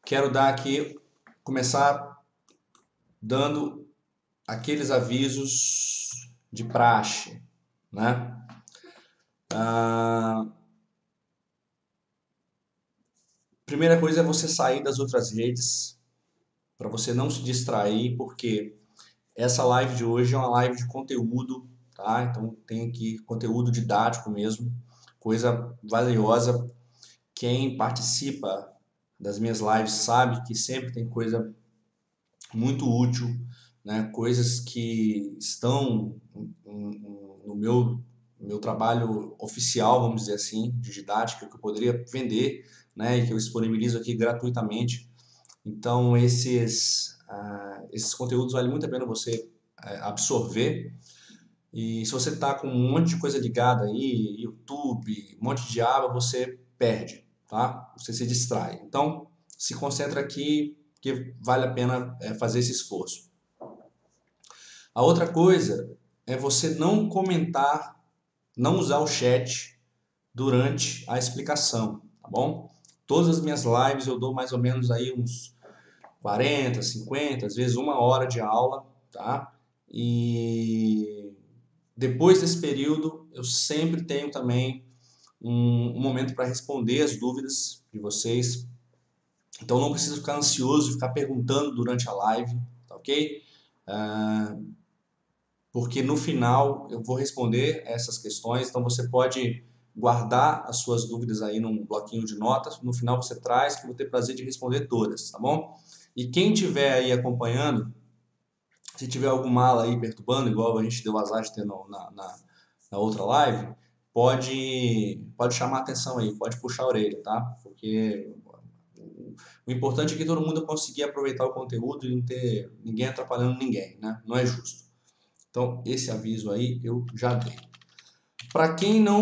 quero dar aqui, começar dando aqueles avisos de praxe, né? Ah, primeira coisa é você sair das outras redes, para você não se distrair, porque essa live de hoje é uma live de conteúdo, tá? Então tem aqui conteúdo didático mesmo, coisa valiosa. Quem participa das minhas lives sabe que sempre tem coisa muito útil, né? Coisas que estão no meu trabalho oficial, vamos dizer assim, de didática, que eu poderia vender, né? E que eu disponibilizo aqui gratuitamente. Então, esses conteúdos vale muito a pena você absorver. E se você está com um monte de coisa ligada aí, YouTube, um monte de aba, você perde, tá? Você se distrai. Então, se concentra aqui, que vale a pena fazer esse esforço. A outra coisa é você não comentar, não usar o chat durante a explicação, tá bom? Todas as minhas lives eu dou mais ou menos aí uns 40, 50, às vezes 1 hora de aula, tá? E depois desse período eu sempre tenho também um momento para responder as dúvidas de vocês. Então não precisa ficar ansioso de ficar perguntando durante a live, tá ok? Porque no final eu vou responder essas questões, então você pode guardar as suas dúvidas aí num bloquinho de notas, no final você traz, que eu vou ter prazer de responder todas, tá bom? E quem tiver aí acompanhando, se tiver algum mala aí perturbando, igual a gente deu azar de ter na outra live, pode chamar atenção aí, pode puxar a orelha, tá? Porque o importante é que todo mundo consiga aproveitar o conteúdo e não ter ninguém atrapalhando ninguém, né? Não é justo. Então, esse aviso aí eu já dei. Para quem não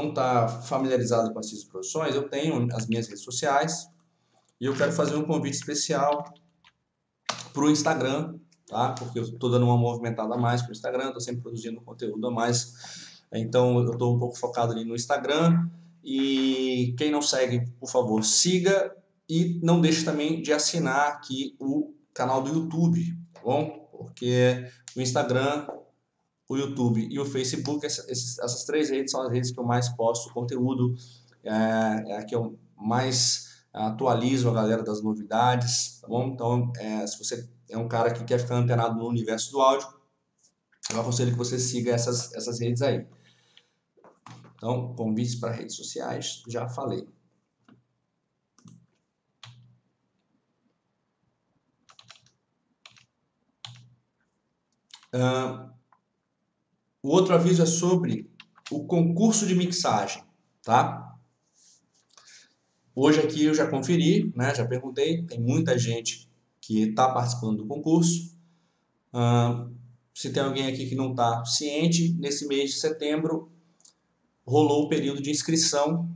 está familiarizado com essas produções, eu tenho as minhas redes sociais e eu quero fazer um convite especial para o Instagram, tá? Porque eu estou dando uma movimentada a mais para o Instagram, estou sempre produzindo conteúdo a mais. Então, eu estou um pouco focado ali no Instagram. E quem não segue, por favor, siga e não deixe também de assinar aqui o canal do YouTube, tá bom? Porque o Instagram, o YouTube e o Facebook, essas três redes são as redes que eu mais posto conteúdo, é a que eu mais atualizo a galera das novidades, tá bom? Então, se você é um cara que quer ficar antenado no universo do áudio, eu aconselho que você siga essas redes aí. Então, convites para redes sociais, já falei. O outro aviso é sobre o concurso de mixagem, tá? Hoje aqui eu já conferi, né? Já perguntei, tem muita gente que está participando do concurso. Se tem alguém aqui que não está ciente, nesse mês de setembro rolou o período de inscrição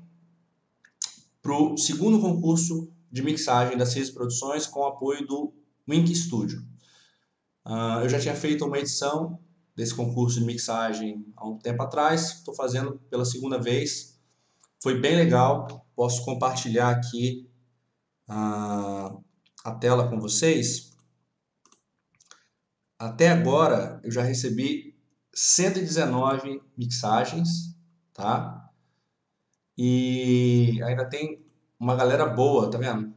para o segundo concurso de mixagem da CIS Produções com o apoio do Wink Studio. Eu já tinha feito uma edição desse concurso de mixagem há um tempo atrás, estou fazendo pela segunda vez. Foi bem legal, posso compartilhar aqui a tela com vocês. Até agora eu já recebi 119 mixagens, tá? E ainda tem uma galera boa, tá vendo?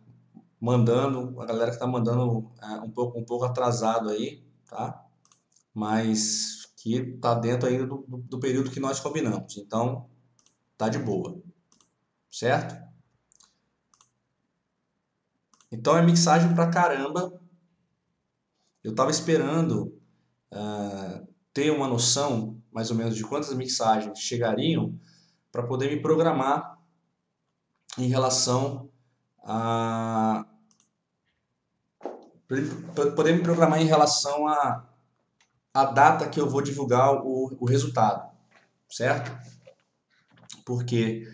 Mandando, a galera que tá mandando um pouco atrasado aí, tá? Mas que tá dentro ainda do período que nós combinamos. Então, tá de boa, certo? Então é mixagem pra caramba. Eu tava esperando ter uma noção, mais ou menos, de quantas mixagens chegariam para poder me programar em relação a poder me programar em relação a data que eu vou divulgar o resultado, certo? Porque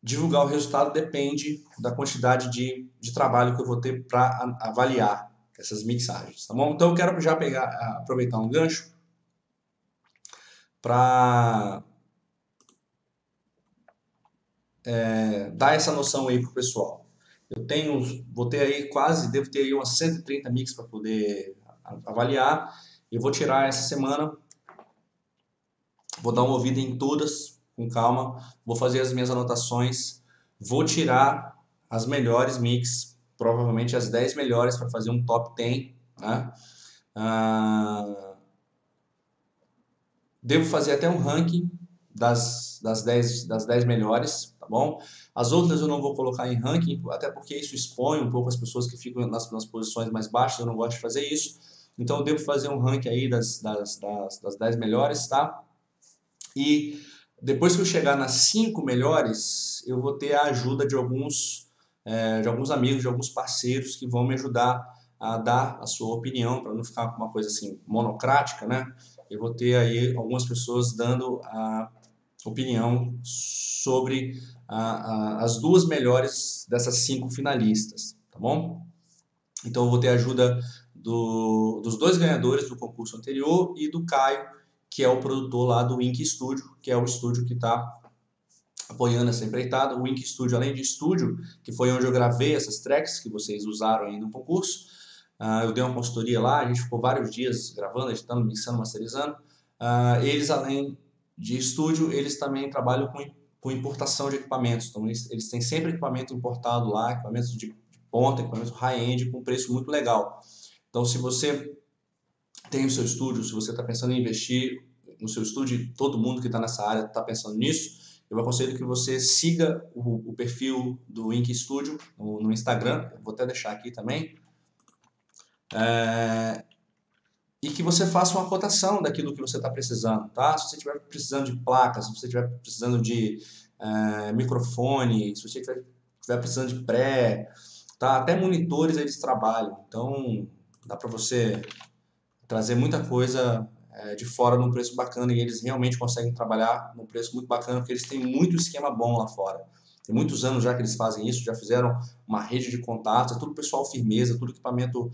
divulgar o resultado depende da quantidade de trabalho que eu vou ter para avaliar essas mixagens, tá bom? Então eu quero já aproveitar um gancho para dar essa noção aí pro pessoal. Vou ter aí devo ter aí umas 130 mix para poder avaliar. Eu vou tirar essa semana, vou dar uma ouvida em todas com calma, vou fazer as minhas anotações, vou tirar as melhores mix, provavelmente as 10 melhores para fazer um top 10, né? Devo fazer até um ranking das 10 melhores, tá bom? As outras eu não vou colocar em ranking, até porque isso expõe um pouco as pessoas que ficam nas posições mais baixas, eu não gosto de fazer isso. Então eu devo fazer um ranking aí das 10 melhores, tá? E depois que eu chegar nas 5 melhores, eu vou ter a ajuda de alguns amigos, de alguns parceiros que vão me ajudar a dar a sua opinião, para não ficar uma coisa assim monocrática, né? Eu vou ter aí algumas pessoas dando a opinião sobre as duas melhores dessas 5 finalistas, tá bom? Então eu vou ter a ajuda dos dois ganhadores do concurso anterior e do Caio, que é o produtor lá do Wink Studio, que é o estúdio que está apoiando essa empreitada. O Wink Studio, além de estúdio, que foi onde eu gravei essas tracks que vocês usaram aí no concurso, eu dei uma consultoria lá, a gente ficou vários dias gravando, editando, mixando, masterizando. Eles, além de estúdio, eles também trabalham com importação de equipamentos. Então, eles têm sempre equipamento importado lá, equipamentos de ponta, equipamento high-end, com preço muito legal. Então, se você tem o seu estúdio, se você está pensando em investir no seu estúdio, todo mundo que está nessa área está pensando nisso, eu aconselho que você siga o perfil do Wink Studio no Instagram, eu vou até deixar aqui também, e que você faça uma cotação daquilo que você está precisando, tá? Se você estiver precisando de placas, se você estiver precisando de microfone, se você estiver precisando de pré, tá? Até monitores eles trabalham, então dá para você trazer muita coisa de fora num preço bacana e eles realmente conseguem trabalhar num preço muito bacana porque eles têm muito esquema bom lá fora. Tem muitos anos já que eles fazem isso, já fizeram uma rede de contatos, é tudo pessoal firmeza, tudo equipamento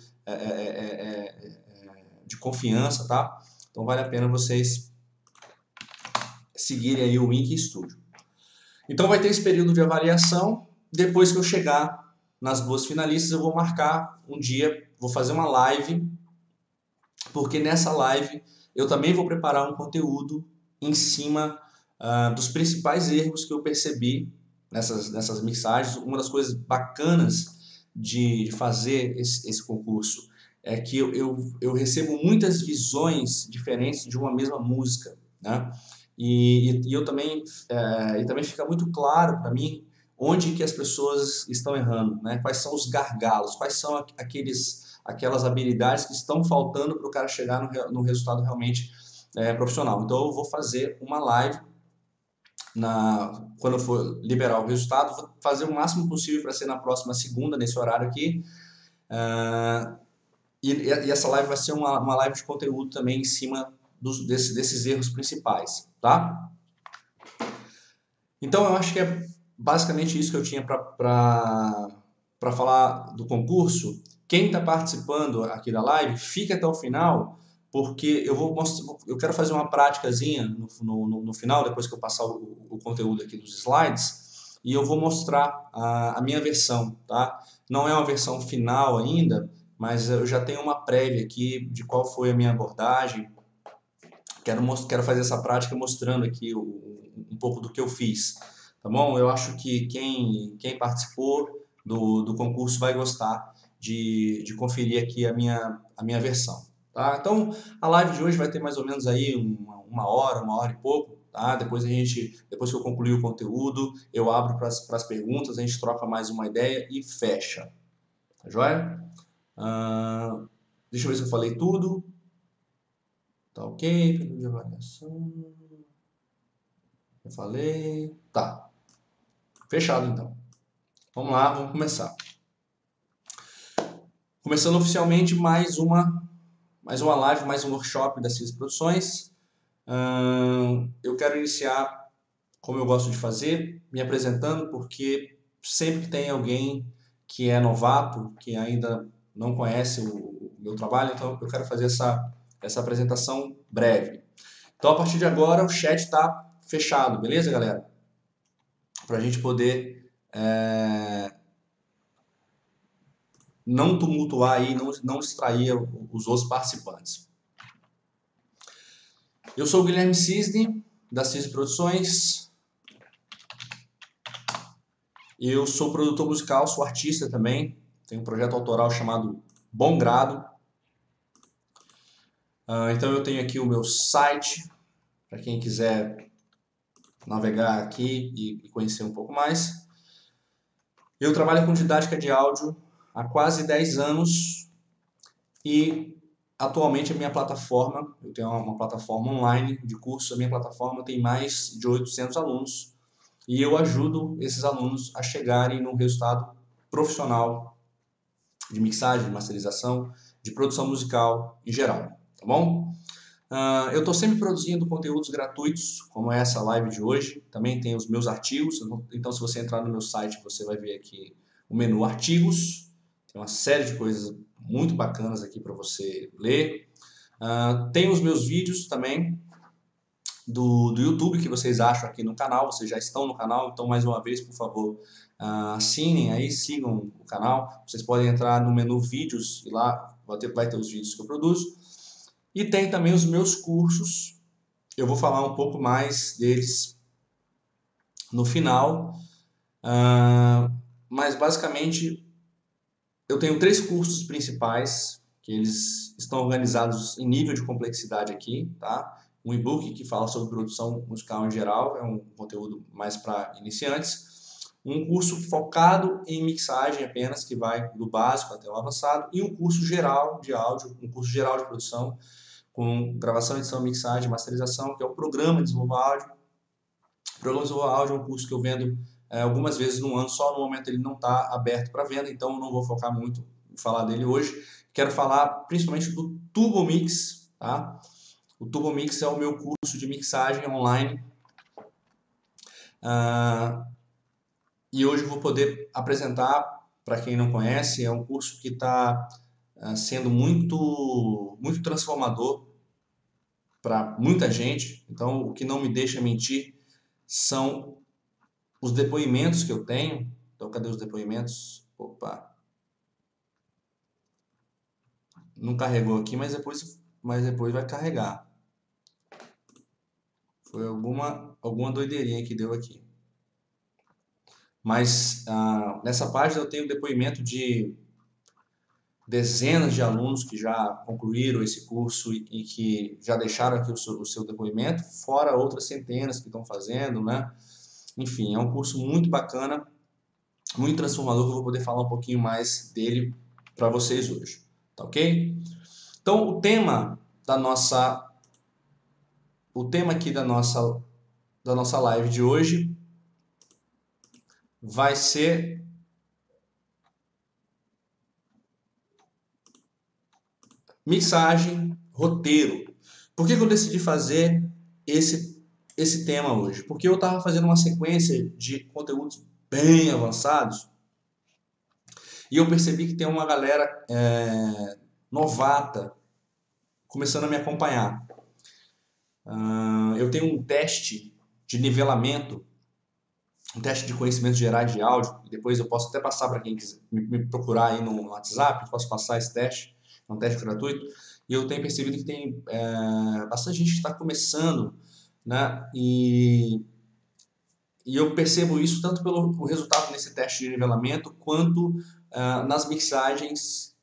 de confiança, tá? Então vale a pena vocês seguirem aí o Wink Studio. Então vai ter esse período de avaliação. Depois que eu chegar nas duas finalistas, eu vou marcar um dia, vou fazer uma live, porque nessa live eu também vou preparar um conteúdo em cima dos principais erros que eu percebi nessas mixagens. Uma das coisas bacanas de fazer esse concurso é que eu recebo muitas visões diferentes de uma mesma música, né? E eu também, e também fica muito claro para mim onde que as pessoas estão errando, né? Quais são os gargalos, quais são aquelas habilidades que estão faltando para o cara chegar no resultado realmente profissional. Então eu vou fazer uma live quando eu for liberar o resultado, vou fazer o máximo possível para ser na próxima segunda, nesse horário aqui. E essa live vai ser uma live de conteúdo também em cima desses erros principais, tá? Então eu acho que é basicamente isso que eu tinha para falar do concurso. Quem está participando aqui da live, fica até o final, porque eu quero fazer uma práticazinha no final, depois que eu passar o conteúdo aqui dos slides, e eu vou mostrar a minha versão, tá? Não é uma versão final ainda, mas eu já tenho uma prévia aqui de qual foi a minha abordagem. Quero fazer essa prática mostrando aqui um pouco do que eu fiz, tá bom? Eu acho que quem participou do concurso vai gostar de conferir aqui a minha versão, tá? Então, a live de hoje vai ter mais ou menos aí uma hora e pouco, tá? Depois que eu concluir o conteúdo, eu abro para as perguntas, a gente troca mais uma ideia e fecha, tá joia? Deixa eu ver se eu falei tudo. Tá ok, período de avaliação. Eu falei. Tá. Fechado então. Vamos lá, vamos começar. Começando oficialmente mais uma live, mais um workshop das CIS Produções. Eu quero iniciar, como eu gosto de fazer, me apresentando, porque sempre que tem alguém que é novato, que ainda não conhece o meu trabalho, então eu quero fazer essa apresentação breve. Então, a partir de agora, o chat está fechado, beleza, galera? Para a gente poder não tumultuar aí, não distrair os outros participantes. Eu sou o Guilherme Cisne, da Cisne Produções. Eu sou produtor musical, sou artista também. Tenho um projeto autoral chamado Bom Grado. Então eu tenho aqui o meu site, para quem quiser navegar aqui e conhecer um pouco mais. Eu trabalho com didática de áudio há quase 10 anos e atualmente a minha plataforma, eu tenho uma plataforma online de curso, a minha plataforma tem mais de 800 alunos e eu ajudo esses alunos a chegarem num resultado profissional de mixagem, de masterização, de produção musical em geral, tá bom? Eu estou sempre produzindo conteúdos gratuitos, como essa live de hoje. Também tem os meus artigos. Então, se você entrar no meu site, você vai ver aqui o menu Artigos. Tem uma série de coisas muito bacanas aqui para você ler. Tem os meus vídeos também do YouTube que vocês acham aqui no canal. Vocês já estão no canal, então, mais uma vez, por favor, assinem aí, sigam o canal. Vocês podem entrar no menu Vídeos e lá vai ter os vídeos que eu produzo. E tem também os meus cursos, eu vou falar um pouco mais deles no final, mas basicamente eu tenho 3 cursos principais, que eles estão organizados em nível de complexidade aqui, tá? Um e-book que fala sobre produção musical em geral, é um conteúdo mais para iniciantes. Um curso focado em mixagem apenas, que vai do básico até o avançado, e um curso geral de áudio, um curso geral de produção, com gravação, edição, mixagem, masterização, que é o programa de desenvolver áudio. O programa de desenvolver áudio é um curso que eu vendo algumas vezes no ano, só no momento ele não está aberto para venda, então eu não vou focar muito em falar dele hoje. Quero falar principalmente do Turbo Mix, tá? O Turbo Mix é o meu curso de mixagem online. E hoje eu vou poder apresentar, para quem não conhece, é um curso que está sendo muito transformador para muita gente. Então, o que não me deixa mentir são os depoimentos que eu tenho. Então, cadê os depoimentos? Opa! Não carregou aqui, mas depois vai carregar. Foi alguma doideirinha que deu aqui. Mas nessa página eu tenho depoimento de dezenas de alunos que já concluíram esse curso e que já deixaram aqui o seu depoimento, fora outras centenas que estão fazendo, né? Enfim, é um curso muito bacana, muito transformador, que eu vou poder falar um pouquinho mais dele para vocês hoje, tá ok? Então, o tema aqui da nossa live de hoje vai ser mixagem, roteiro. Por que eu decidi fazer esse tema hoje? Porque eu estava fazendo uma sequência de conteúdos bem avançados e eu percebi que tem uma galera novata começando a me acompanhar. Eu tenho um teste de nivelamento, um teste de conhecimentos gerais de áudio, e depois eu posso até passar para quem quiser me procurar aí no WhatsApp, posso passar esse teste, é um teste gratuito, e eu tenho percebido que tem bastante gente que está começando, né? E eu percebo isso tanto pelo resultado nesse teste de nivelamento, quanto nas mixagens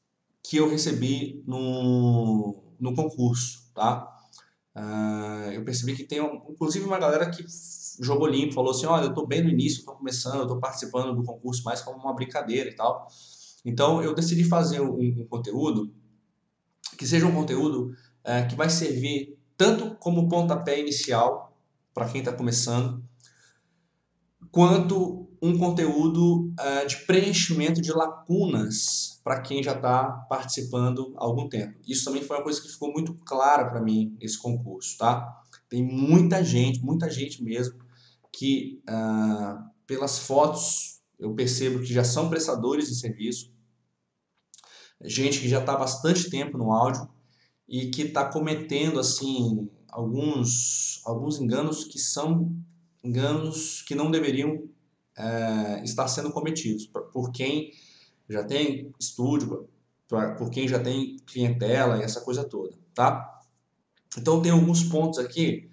que eu recebi no concurso, tá? Eu percebi que tem, inclusive, uma galera que jogou limpo, falou assim, olha, eu estou bem no início, estou começando, eu estou participando do concurso mais como uma brincadeira e tal. Então, eu decidi fazer um conteúdo que seja um conteúdo que vai servir tanto como pontapé inicial para quem está começando, quanto um conteúdo de preenchimento de lacunas para quem já está participando há algum tempo. Isso também foi uma coisa que ficou muito clara para mim nesse concurso, tá? Tem muita gente mesmo que pelas fotos eu percebo que já são prestadores de serviço, gente que já está há bastante tempo no áudio e que está cometendo assim alguns enganos que são enganos que não deveriam estar sendo cometidos por quem já tem estúdio, por quem já tem clientela e essa coisa toda, tá? Então tem alguns pontos aqui,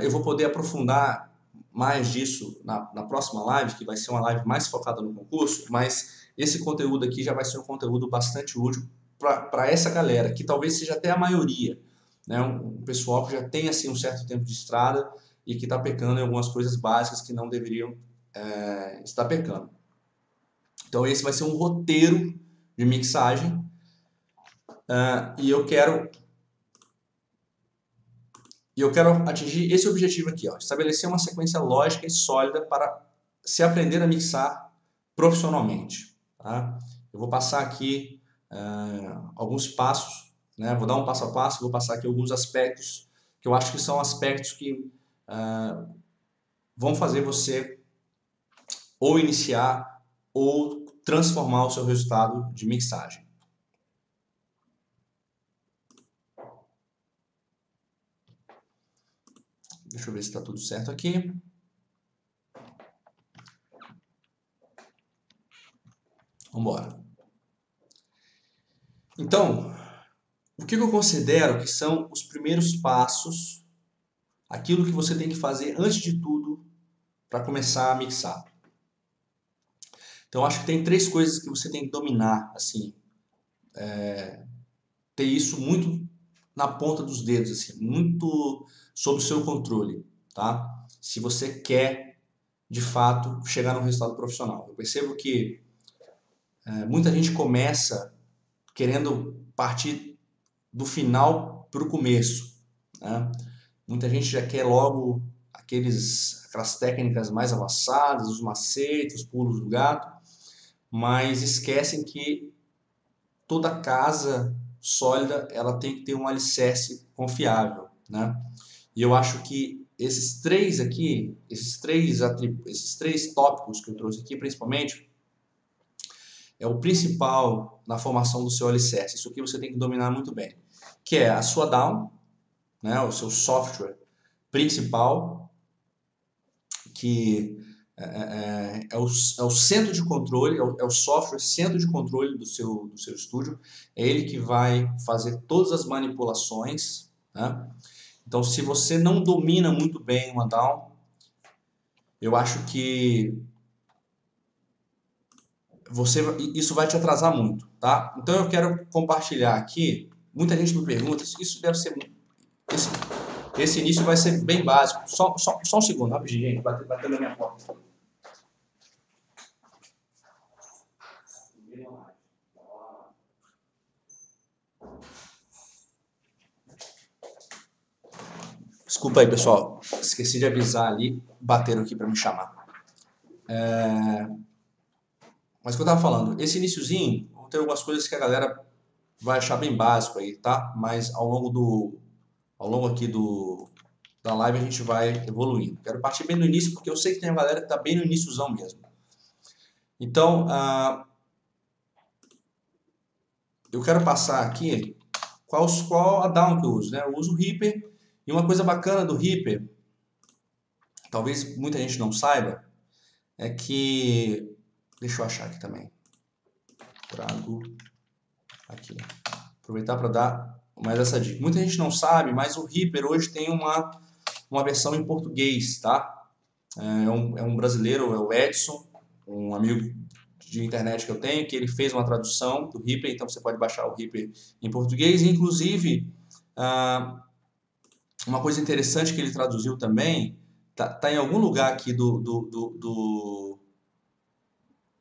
eu vou poder aprofundar mais disso na próxima live, que vai ser uma live mais focada no concurso, mas esse conteúdo aqui já vai ser um conteúdo bastante útil para essa galera, que talvez seja até a maioria, né? Um pessoal que já tem assim, um certo tempo de estrada e que está pecando em algumas coisas básicas que não deveriam estar pecando. Então esse vai ser um roteiro de mixagem e eu quero atingir esse objetivo aqui, ó, estabelecer uma sequência lógica e sólida para se aprender a mixar profissionalmente. Tá? Eu vou passar aqui alguns passos, né? Vou dar um passo a passo, vou passar aqui alguns aspectos que eu acho que são aspectos que vão fazer você ou iniciar ou transformar o seu resultado de mixagem. Deixa eu ver se está tudo certo aqui. Vamos embora. Então, o que eu considero que são os primeiros passos, aquilo que você tem que fazer antes de tudo para começar a mixar? Então, acho que tem 3 coisas que você tem que dominar, assim, ter isso muito na ponta dos dedos, assim, muito sob o seu controle, tá? Se você quer, de fato, chegar no resultado profissional. Eu percebo que muita gente começa querendo partir do final para o começo, né? Muita gente já quer logo aquelas técnicas mais avançadas, os macetes, os pulos do gato, mas esquecem que toda casa sólida ela tem que ter um alicerce confiável, né? E eu acho que esses três aqui, esses três tópicos que eu trouxe aqui, principalmente, é o principal na formação do seu alicerce. Isso aqui você tem que dominar muito bem, que é a sua DAW, né? O seu software principal, que é o centro de controle, é o software centro de controle do seu estúdio, é ele que vai fazer todas as manipulações, né? Então, se você não domina muito bem uma DAW, eu acho que isso vai te atrasar muito, tá? Então, eu quero compartilhar aqui, muita gente me pergunta, isso deve ser, esse início vai ser bem básico, só um segundo, rapidinho, gente, bateu na minha porta. Desculpa aí, pessoal. Esqueci de avisar ali. Bateram aqui para me chamar. Mas o que eu tava falando, esse iniciozinho, vão ter algumas coisas que a galera vai achar bem básico aí, tá? Mas ao longo aqui da live a gente vai evoluindo. Quero partir bem no início porque eu sei que tem uma galera que tá bem no iníciozão mesmo. Então, eu quero passar aqui qual a DAW que eu uso, né? Eu uso o Reaper e uma coisa bacana do Reaper, talvez muita gente não saiba, é que... Deixa eu achar aqui também. Trago aqui. Aproveitar para dar mais essa dica. Muita gente não sabe, mas o Reaper hoje tem uma versão em português, tá? É um brasileiro, é o Edson, um amigo de internet que eu tenho, que ele fez uma tradução do Reaper, então você pode baixar o Reaper em português. Inclusive, uma coisa interessante que ele traduziu também, tá em algum lugar aqui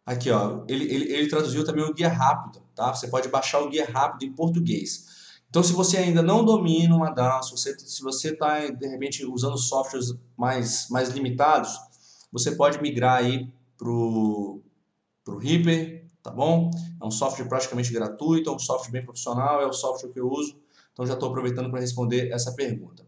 aqui, ó, ele traduziu também o guia rápido, tá? Você pode baixar o guia rápido em português. Então, se você ainda não domina uma DAW, se você está, de repente, usando softwares mais limitados, você pode migrar aí pro Reaper, tá bom? É um software praticamente gratuito, é um software bem profissional, é o software que eu uso. Então, já estou aproveitando para responder essa pergunta.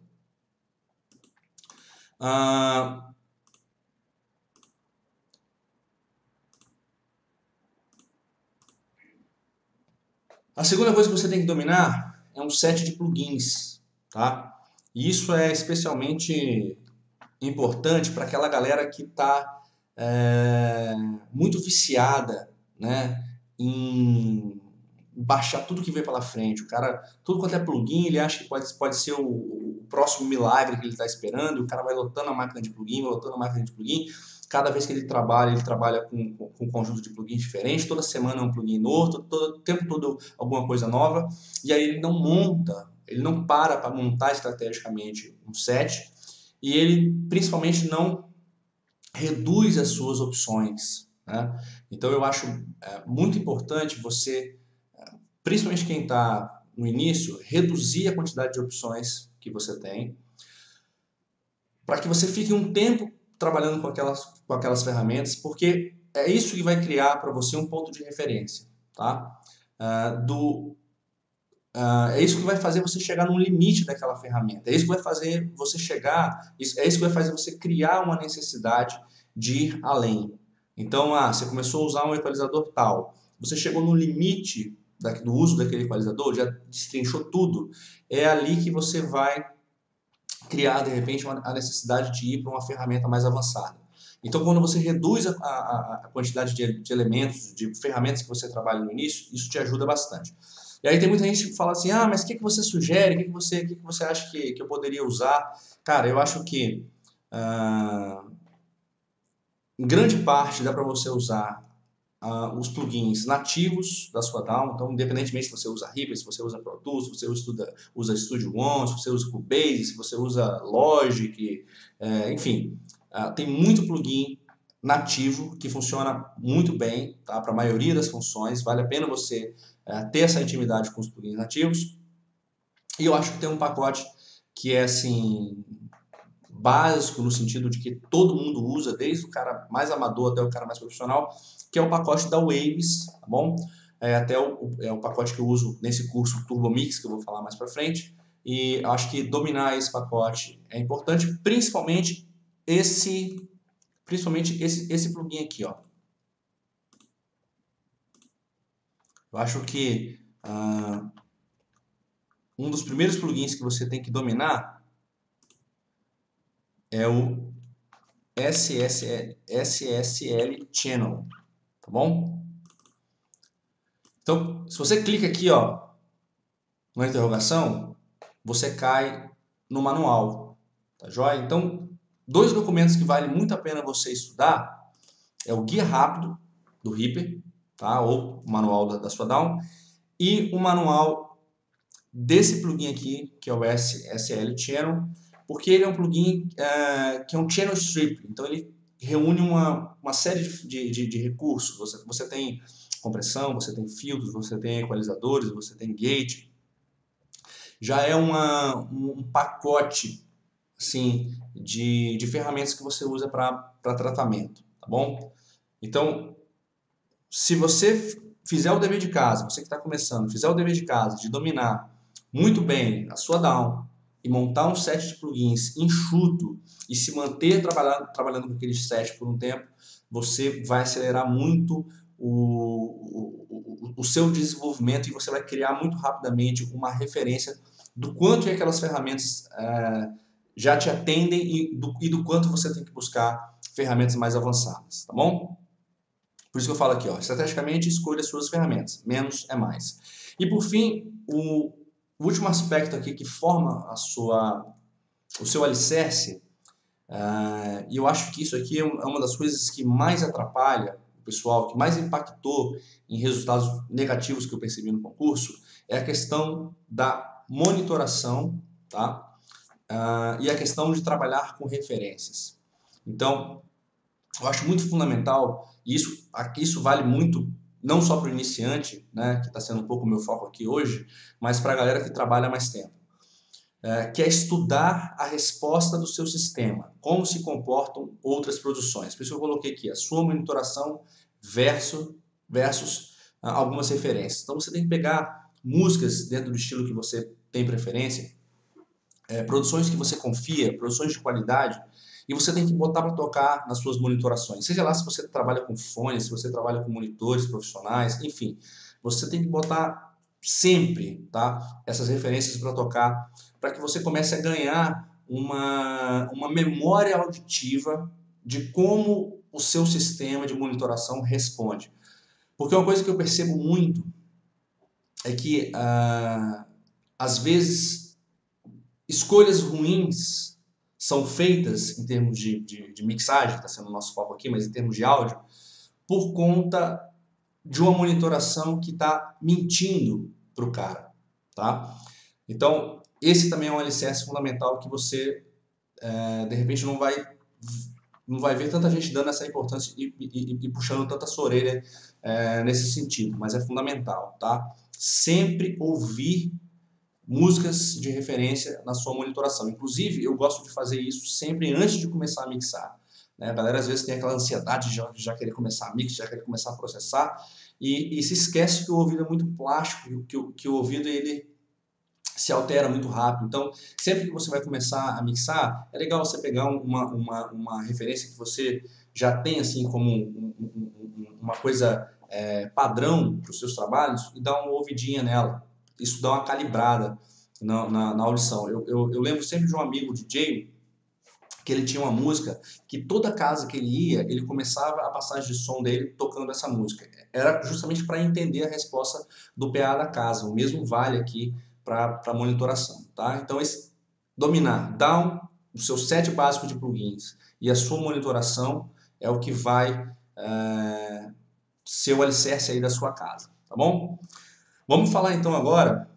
A segunda coisa que você tem que dominar é um set de plugins, tá? E isso é especialmente importante para aquela galera que está muito viciada, né, em baixar tudo que vem pela frente. O cara, tudo quanto é plugin, ele acha que pode ser o próximo milagre que ele está esperando, e o cara vai lotando a máquina de plugin, lotando a máquina de plugin. Cada vez que ele trabalha com um conjunto de plugins diferentes, toda semana é um plugin novo, todo tempo todo alguma coisa nova, e aí ele não monta, ele não para montar estrategicamente um set, e ele principalmente não reduz as suas opções, né? Então eu acho muito importante você, principalmente quem está no início, reduzir a quantidade de opções que você tem, para que você fique um tempo trabalhando com aquelas ferramentas, porque é isso que vai criar para você um ponto de referência, tá? É isso que vai fazer você chegar no limite daquela ferramenta. É isso que vai fazer você chegar, é isso que vai fazer você criar uma necessidade de ir além. Então, você começou a usar um equalizador tal, você chegou no limite do uso daquele equalizador, já destrinchou tudo, é ali que você vai criar, de repente, a necessidade de ir para uma ferramenta mais avançada. Então, quando você reduz a quantidade de elementos, de ferramentas que você trabalha no início, isso te ajuda bastante. E aí tem muita gente que fala assim, mas o que você sugere? O que você acha que eu poderia usar? Cara, eu acho que em grande parte dá para você usar os plugins nativos da sua DAW, então independentemente se você usa Reaper, se você usa Pro Tools, se você usa Studio One, se você usa Cubase, se você usa Logic, enfim, tem muito plugin nativo que funciona muito bem, tá? Para a maioria das funções, vale a pena você ter essa intimidade com os plugins nativos. E eu acho que tem um pacote que é assim básico no sentido de que todo mundo usa, desde o cara mais amador até o cara mais profissional, que é o pacote da Waves, tá bom? Até o pacote que eu uso nesse curso Turbo Mix, que eu vou falar mais para frente, e acho que dominar esse pacote é importante, principalmente esse plugin aqui, ó. Eu acho que um dos primeiros plugins que você tem que dominar é o SSL Channel, tá bom? Então, se você clica aqui, ó, na interrogação, você cai no manual, tá joia? Então, dois documentos que vale muito a pena você estudar é o Guia Rápido do Reaper, tá? Ou o manual da sua DAW, e o manual desse plugin aqui, que é o SSL Channel, porque ele é um plugin que é um channel strip, então ele reúne uma série de recursos. Você tem compressão, você tem filtros, você tem equalizadores, você tem gate. Já é um pacote assim, de ferramentas que você usa para tratamento, tá bom? Então, se você fizer o dever de casa, você que está começando, fizer o dever de casa de dominar muito bem a sua DAW e montar um set de plugins enxuto e se manter trabalhando com aquele set por um tempo, você vai acelerar muito o seu desenvolvimento e você vai criar muito rapidamente uma referência do quanto aquelas ferramentas já te atendem e do quanto você tem que buscar ferramentas mais avançadas, tá bom? Por isso que eu falo aqui, ó, estrategicamente escolha as suas ferramentas, menos é mais. E por fim, o último aspecto aqui que forma o seu alicerce, e eu acho que isso aqui é uma das coisas que mais atrapalha o pessoal, que mais impactou em resultados negativos que eu percebi no concurso, é a questão da monitoração, tá? E a questão de trabalhar com referências. Então, eu acho muito fundamental, e isso vale muito, não só para o iniciante, né, que está sendo um pouco o meu foco aqui hoje, mas para a galera que trabalha há mais tempo, que é estudar a resposta do seu sistema, como se comportam outras produções. Por isso eu coloquei aqui a sua monitoração versus algumas referências. Então você tem que pegar músicas dentro do estilo que você tem preferência, produções que você confia, produções de qualidade, e você tem que botar para tocar nas suas monitorações. Seja lá se você trabalha com fones, se você trabalha com monitores profissionais, enfim, você tem que botar sempre, tá? Essas referências para tocar, para que você comece a ganhar uma memória auditiva de como o seu sistema de monitoração responde. Porque uma coisa que eu percebo muito é que, às vezes, escolhas ruins são feitas em termos de mixagem, está sendo o nosso foco aqui, mas em termos de áudio, por conta de uma monitoração que está mentindo para o cara, tá? Então, esse também é um alicerce fundamental que você, de repente, não vai ver tanta gente dando essa importância e puxando tanta sua orelha nesse sentido, mas é fundamental, tá? Sempre ouvir músicas de referência na sua monitoração. Inclusive, eu gosto de fazer isso sempre antes de começar a mixar. Né? A galera às vezes tem aquela ansiedade de já querer começar a mix, já querer começar a processar, e se esquece que o ouvido é muito plástico, que o ouvido ele se altera muito rápido. Então, sempre que você vai começar a mixar, é legal você pegar uma referência que você já tem assim como uma coisa padrão para os seus trabalhos e dar uma ouvidinha nela. Isso dá uma calibrada na audição. Eu lembro sempre de um amigo DJ que ele tinha uma música que toda casa que ele ia, ele começava a passagem de som dele tocando essa música. Era justamente para entender a resposta do PA da casa. O mesmo vale aqui para monitoração, tá? Então, dominar down, o seu set básico de plugins e a sua monitoração é o que vai ser o alicerce aí da sua casa, tá bom? Vamos falar então agora.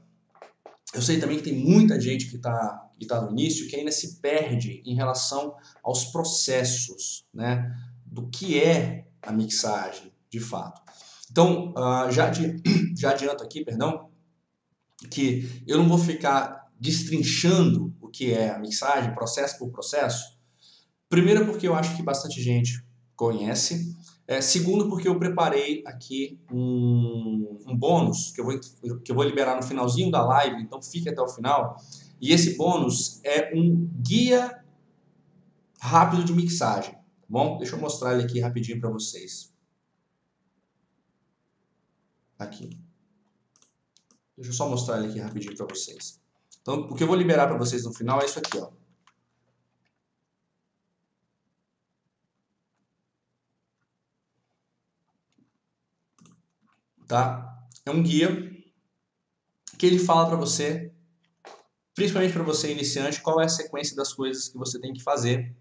Eu sei também que tem muita gente que tá no início que ainda se perde em relação aos processos, né? Do que é a mixagem, de fato. Então, já adianto aqui, perdão, que eu não vou ficar destrinchando o que é a mixagem, processo por processo. Primeiro, porque eu acho que bastante gente conhece. Segundo, porque eu preparei aqui um bônus que eu vou liberar no finalzinho da live, então fique até o final. E esse bônus é um guia rápido de mixagem, tá bom? Deixa eu mostrar ele aqui rapidinho para vocês. Aqui. Deixa eu só mostrar ele aqui rapidinho para vocês. Então, o que eu vou liberar para vocês no final é isso aqui, ó. Tá? É um guia que ele fala para você, principalmente para você iniciante, qual é a sequência das coisas que você tem que fazer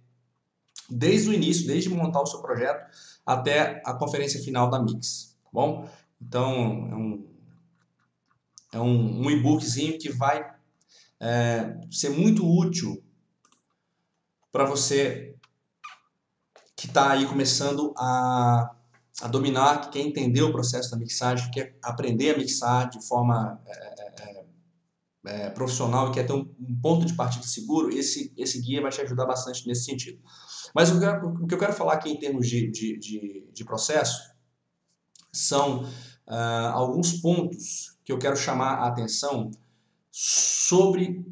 desde o início, desde montar o seu projeto até a conferência final da Mix, tá bom? Então, é um e-bookzinho que vai ser muito útil para você que está aí começando a dominar, que quer entender o processo da mixagem, que quer aprender a mixar de forma profissional e quer ter um ponto de partida seguro. Esse guia vai te ajudar bastante nesse sentido. Mas o que eu quero falar aqui em termos de processo são alguns pontos que eu quero chamar a atenção sobre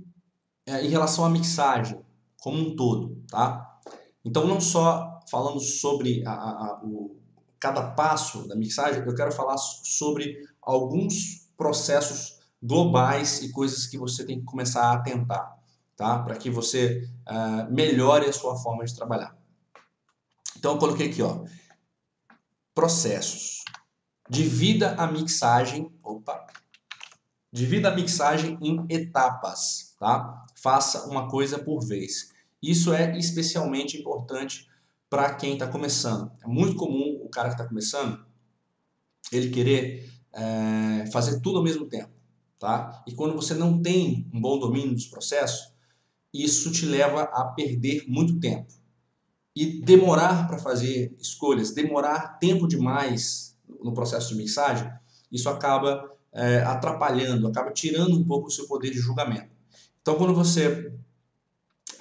em relação à mixagem como um todo, tá? Então, não só falando sobre cada passo da mixagem, eu quero falar sobre alguns processos globais e coisas que você tem que começar a atentar, tá? Para que você melhore a sua forma de trabalhar. Então, eu coloquei aqui, ó, processos. Divida a mixagem em etapas, tá? Faça uma coisa por vez. Isso é especialmente importante para quem está começando. É muito comum o cara que está começando ele querer fazer tudo ao mesmo tempo, tá? E quando você não tem um bom domínio dos processos, isso te leva a perder muito tempo. E demorar para fazer escolhas, demorar tempo demais no processo de mixagem, isso acaba atrapalhando, acaba tirando um pouco o seu poder de julgamento. Então, quando você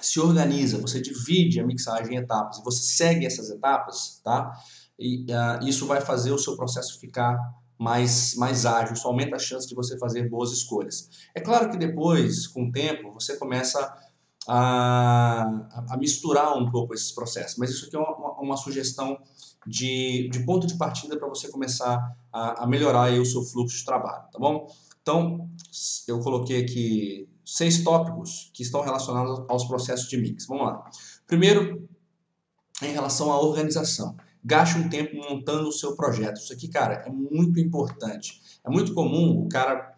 se organiza, você divide a mixagem em etapas e você segue essas etapas, tá? E isso vai fazer o seu processo ficar mais ágil, isso aumenta a chance de você fazer boas escolhas. É claro que depois, com o tempo, você começa a misturar um pouco esses processos, mas isso aqui é uma sugestão de ponto de partida para você começar a melhorar aí o seu fluxo de trabalho, tá bom? Então, eu coloquei aqui 6 tópicos que estão relacionados aos processos de mix. Vamos lá. Primeiro, em relação à organização. Gaste um tempo montando o seu projeto. Isso aqui, cara, é muito importante. É muito comum o cara,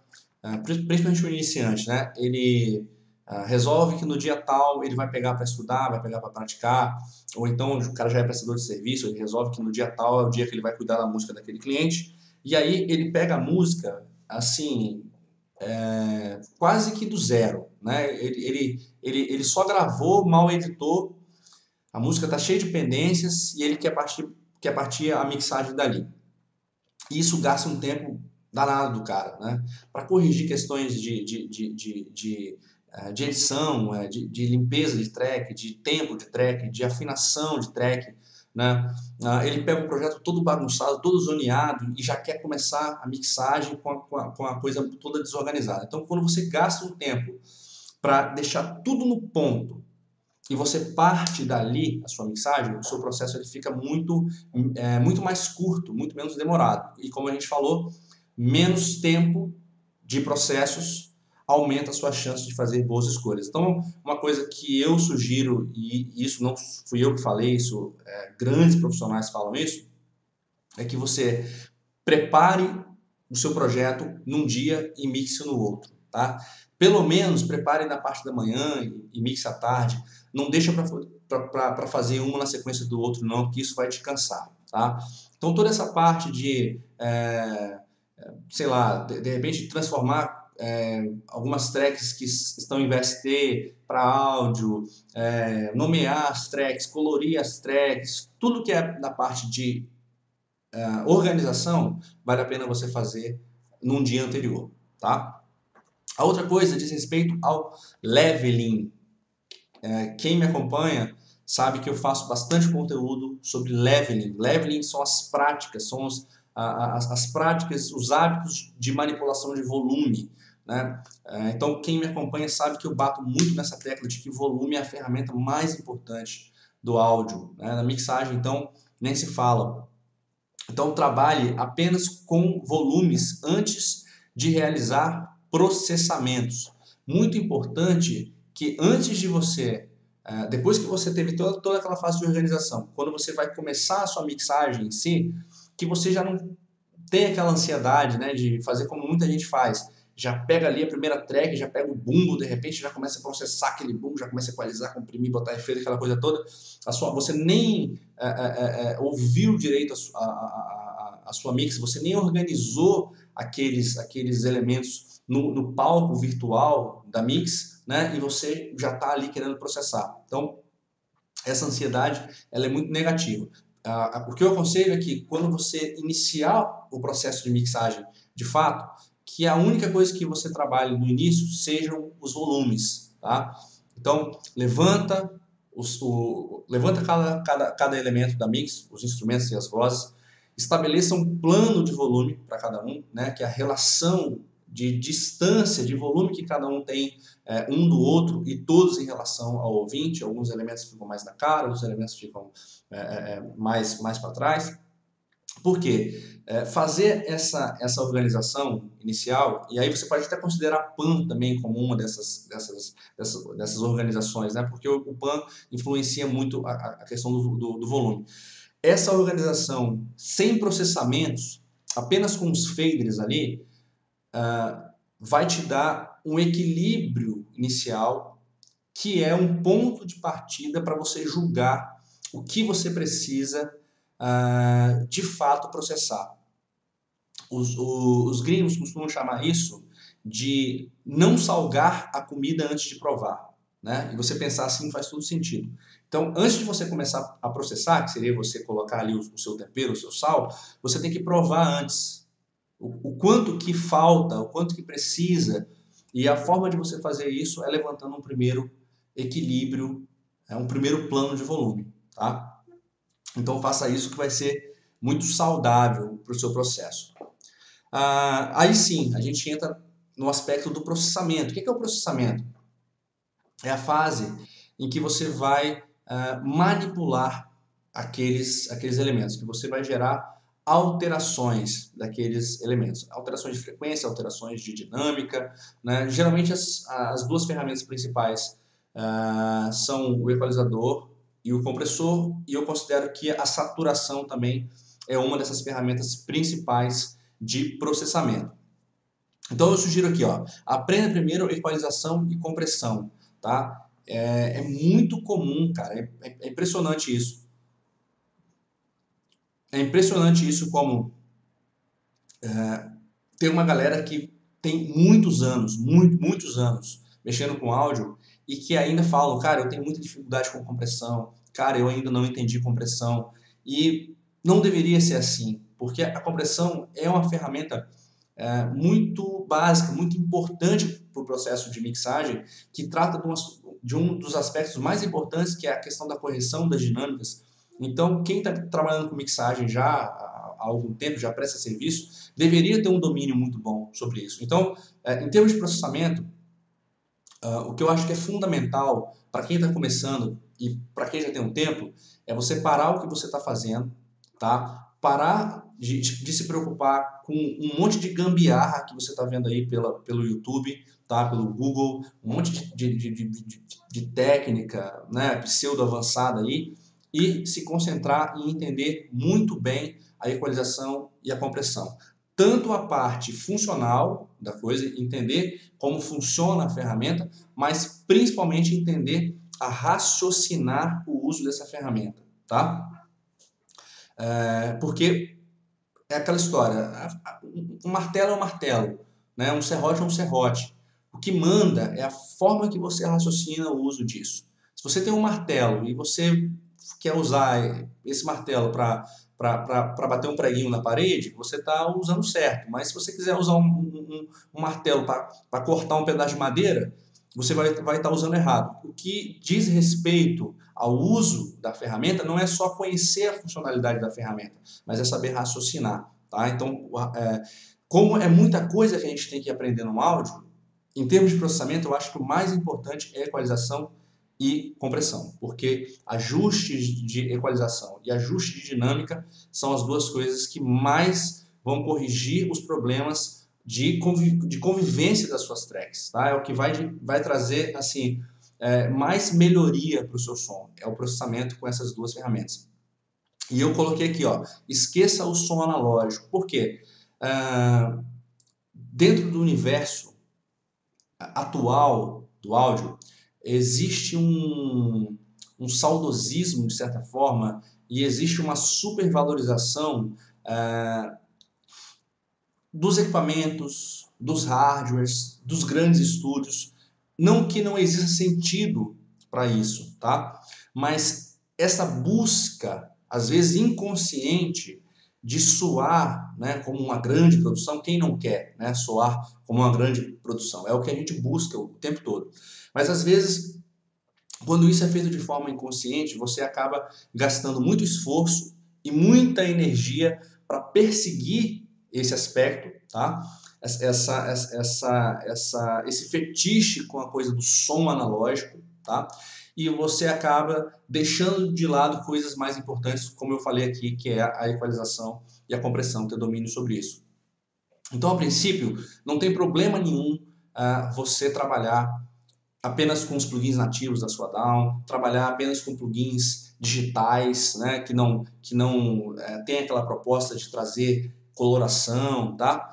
principalmente o iniciante, né? Ele resolve que no dia tal ele vai pegar para estudar, vai pegar para praticar, ou então o cara já é prestador de serviço, ele resolve que no dia tal é o dia que ele vai cuidar da música daquele cliente, e aí ele pega a música, assim, quase que do zero, né? Ele só gravou, mal editou, a música está cheia de pendências e ele quer partir a mixagem dali. E isso gasta um tempo danado do cara, né? Para corrigir questões de edição, de limpeza de track, de tempo de track, de afinação de track, né? Ele pega o projeto todo bagunçado, todo zoneado e já quer começar a mixagem com a coisa toda desorganizada. Então, quando você gasta um tempo para deixar tudo no ponto, e você parte dali, a sua mixagem, o seu processo ele fica muito mais curto, muito menos demorado. E como a gente falou, menos tempo de processos aumenta a sua chance de fazer boas escolhas. Então, uma coisa que eu sugiro, e isso não fui eu que falei, isso grandes profissionais falam isso, é que você prepare o seu projeto num dia e mixe no outro, tá? Pelo menos prepare na parte da manhã e mixe à tarde. Não deixa para fazer uma na sequência do outro, não, porque isso vai te cansar, tá? Então, toda essa parte de, sei lá, de repente transformar algumas tracks que estão em VST para áudio, nomear as tracks, colorir as tracks, tudo que é na parte de organização, vale a pena você fazer num dia anterior, tá? A outra coisa diz respeito ao leveling. Quem me acompanha sabe que eu faço bastante conteúdo sobre leveling. Leveling são as práticas, são as práticas, os hábitos de manipulação de volume, né? Então, quem me acompanha sabe que eu bato muito nessa tecla de que volume é a ferramenta mais importante do áudio, né? Na mixagem, então, nem se fala. Então, trabalhe apenas com volumes antes de realizar processamentos. Muito importante que antes de você, depois que você teve toda aquela fase de organização, quando você vai começar a sua mixagem em si, que você já não tem aquela ansiedade, né, de fazer como muita gente faz. Já pega ali a primeira track, já pega o bumbo, de repente já começa a processar aquele bumbo, já começa a equalizar, comprimir, botar efeito, aquela coisa toda. Você nem ouviu direito a sua mix, você nem organizou aqueles elementos no palco virtual da mix, né? E você já está ali querendo processar. Então, essa ansiedade ela é muito negativa. O que eu aconselho é que quando você iniciar o processo de mixagem de fato, que a única coisa que você trabalhe no início sejam os volumes, tá? Então, levanta cada elemento da mix, os instrumentos e as vozes, estabeleça um plano de volume para cada um, né? Que é a relação de distância, de volume que cada um tem um do outro e todos em relação ao ouvinte. Alguns elementos ficam mais na cara, outros elementos ficam mais para trás. Por quê? Fazer essa organização inicial, e aí você pode até considerar a PAN também como uma dessas organizações, né? Porque o PAN influencia muito a questão do volume. Essa organização sem processamentos, apenas com os faders ali, vai te dar um equilíbrio inicial, que é um ponto de partida para você julgar o que você precisa de fato processar. Os gringos costumam chamar isso de não salgar a comida antes de provar, né? E você pensar assim faz todo sentido. Então, antes de você começar a processar, que seria você colocar ali o seu tempero, o seu sal, você tem que provar antes o quanto que falta, o quanto que precisa, e a forma de você fazer isso é levantando um primeiro equilíbrio, um primeiro plano de volume, tá? Então faça isso que vai ser muito saudável para o seu processo. Aí sim, a gente entra no aspecto do processamento. O que é o processamento? É a fase em que você vai manipular aqueles elementos, que você vai gerar alterações daqueles elementos. Alterações de frequência, alterações de dinâmica, né? Geralmente as duas ferramentas principais são o equalizador e o compressor, e eu considero que a saturação também é uma dessas ferramentas principais de processamento. Então eu sugiro aqui, ó, aprenda primeiro equalização e compressão, tá? É muito comum, cara, é impressionante isso. É impressionante isso como tem uma galera que tem muitos anos, muitos anos mexendo com áudio e que ainda falam, cara, eu tenho muita dificuldade com compressão, cara, eu ainda não entendi compressão. E não deveria ser assim, porque a compressão é uma ferramenta muito básica, muito importante para o processo de mixagem, que trata de um dos aspectos mais importantes, que é a questão da correção das dinâmicas. Então, quem está trabalhando com mixagem já há algum tempo, já presta serviço, deveria ter um domínio muito bom sobre isso. Então, em termos de processamento, o que eu acho que é fundamental para quem está começando e para quem já tem um tempo, é você parar o que você está fazendo, tá? Parar de se preocupar com um monte de gambiarra que você está vendo aí pelo YouTube, tá? Pelo Google, um monte de técnica, né? Pseudo avançada aí, e se concentrar em entender muito bem a equalização e a compressão. Tanto a parte funcional da coisa, entender como funciona a ferramenta, mas principalmente entender a raciocinar o uso dessa ferramenta, tá? Porque é aquela história, um martelo é um martelo, né? Um serrote é um serrote. O que manda é a forma que você raciocina o uso disso. Se você tem um martelo e você quer usar esse martelo para bater um preguinho na parede, você está usando certo. Mas se você quiser usar um martelo para cortar um pedaço de madeira, você vai estar usando errado. O que diz respeito ao uso da ferramenta não é só conhecer a funcionalidade da ferramenta, mas é saber raciocinar. Tá? Então, como é muita coisa que a gente tem que aprender no áudio, em termos de processamento, eu acho que o mais importante é a equalização e compressão, porque ajustes de equalização e ajustes de dinâmica são as duas coisas que mais vão corrigir os problemas de convivência das suas tracks, tá? É o que vai trazer assim mais melhoria para o seu som, é o processamento com essas duas ferramentas. E eu coloquei aqui, ó, esqueça o som analógico. Por quê? Dentro do universo atual do áudio, existe um saudosismo, de certa forma, e existe uma supervalorização dos equipamentos, dos hardwares, dos grandes estúdios. Não que não exista sentido para isso, tá? Mas essa busca, às vezes inconsciente, de soar, né, como uma grande produção, quem não quer, né, soar como uma grande produção? É o que a gente busca o tempo todo. Mas às vezes, quando isso é feito de forma inconsciente, você acaba gastando muito esforço e muita energia para perseguir esse aspecto, tá? Esse fetiche com a coisa do som analógico, tá? E você acaba deixando de lado coisas mais importantes, como eu falei aqui, que é a equalização e a compressão, ter domínio sobre isso. Então, a princípio, não tem problema nenhum você trabalhar apenas com os plugins nativos da sua DAW, trabalhar apenas com plugins digitais, né, que não tem aquela proposta de trazer coloração, tá?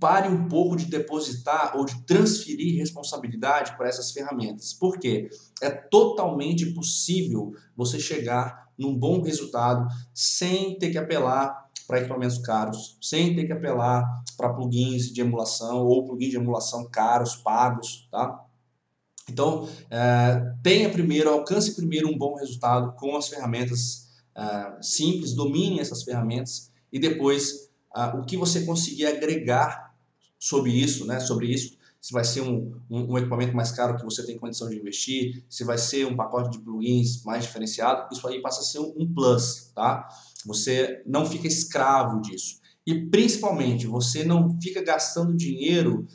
Pare um pouco de depositar ou de transferir responsabilidade para essas ferramentas. Por quê? É totalmente possível você chegar num bom resultado sem ter que apelar para equipamentos caros, sem ter que apelar para plugins de emulação ou plugins de emulação caros, pagos, tá? Então, alcance primeiro um bom resultado com as ferramentas simples, domine essas ferramentas e depois o que você conseguir agregar sobre isso, né? Sobre isso, se vai ser um equipamento mais caro que você tem condição de investir, se vai ser um pacote de plugins mais diferenciado, isso aí passa a ser um plus, tá? Você não fica escravo disso. E principalmente, você não fica gastando dinheiro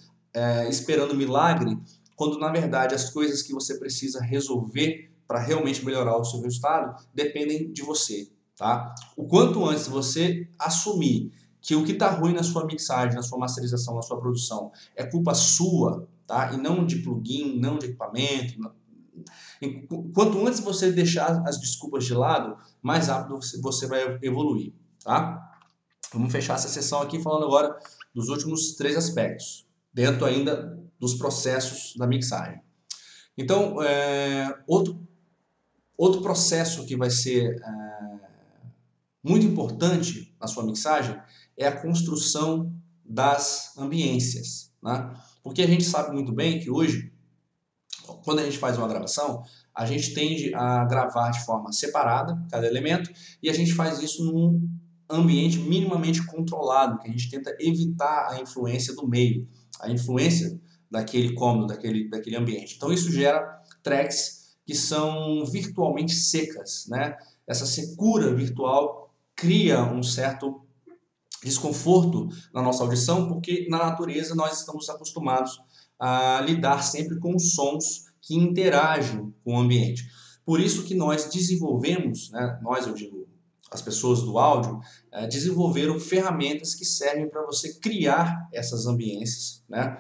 esperando milagre, quando na verdade as coisas que você precisa resolver para realmente melhorar o seu resultado dependem de você. tá? O quanto antes você assumir que o que está ruim na sua mixagem, na sua masterização, na sua produção, é culpa sua, tá? E não de plugin, não de equipamento. Quanto antes você deixar as desculpas de lado, mais rápido você vai evoluir, tá? Vamos fechar essa sessão aqui falando agora dos últimos 3 aspectos, dentro ainda dos processos da mixagem. Então, outro processo que vai ser muito importante na sua mixagem é a construção das ambiências, né? Porque a gente sabe muito bem que hoje, quando a gente faz uma gravação, a gente tende a gravar de forma separada cada elemento e a gente faz isso num ambiente minimamente controlado, que a gente tenta evitar a influência do meio, a influência daquele cômodo, daquele ambiente. Então isso gera tracks que são virtualmente secas, né? Essa secura virtual cria um certo desconforto na nossa audição, porque na natureza nós estamos acostumados a lidar sempre com sons que interagem com o ambiente. Por isso que nós desenvolvemos, né, nós, eu digo, as pessoas do áudio, desenvolveram ferramentas que servem para você criar essas ambiências, né,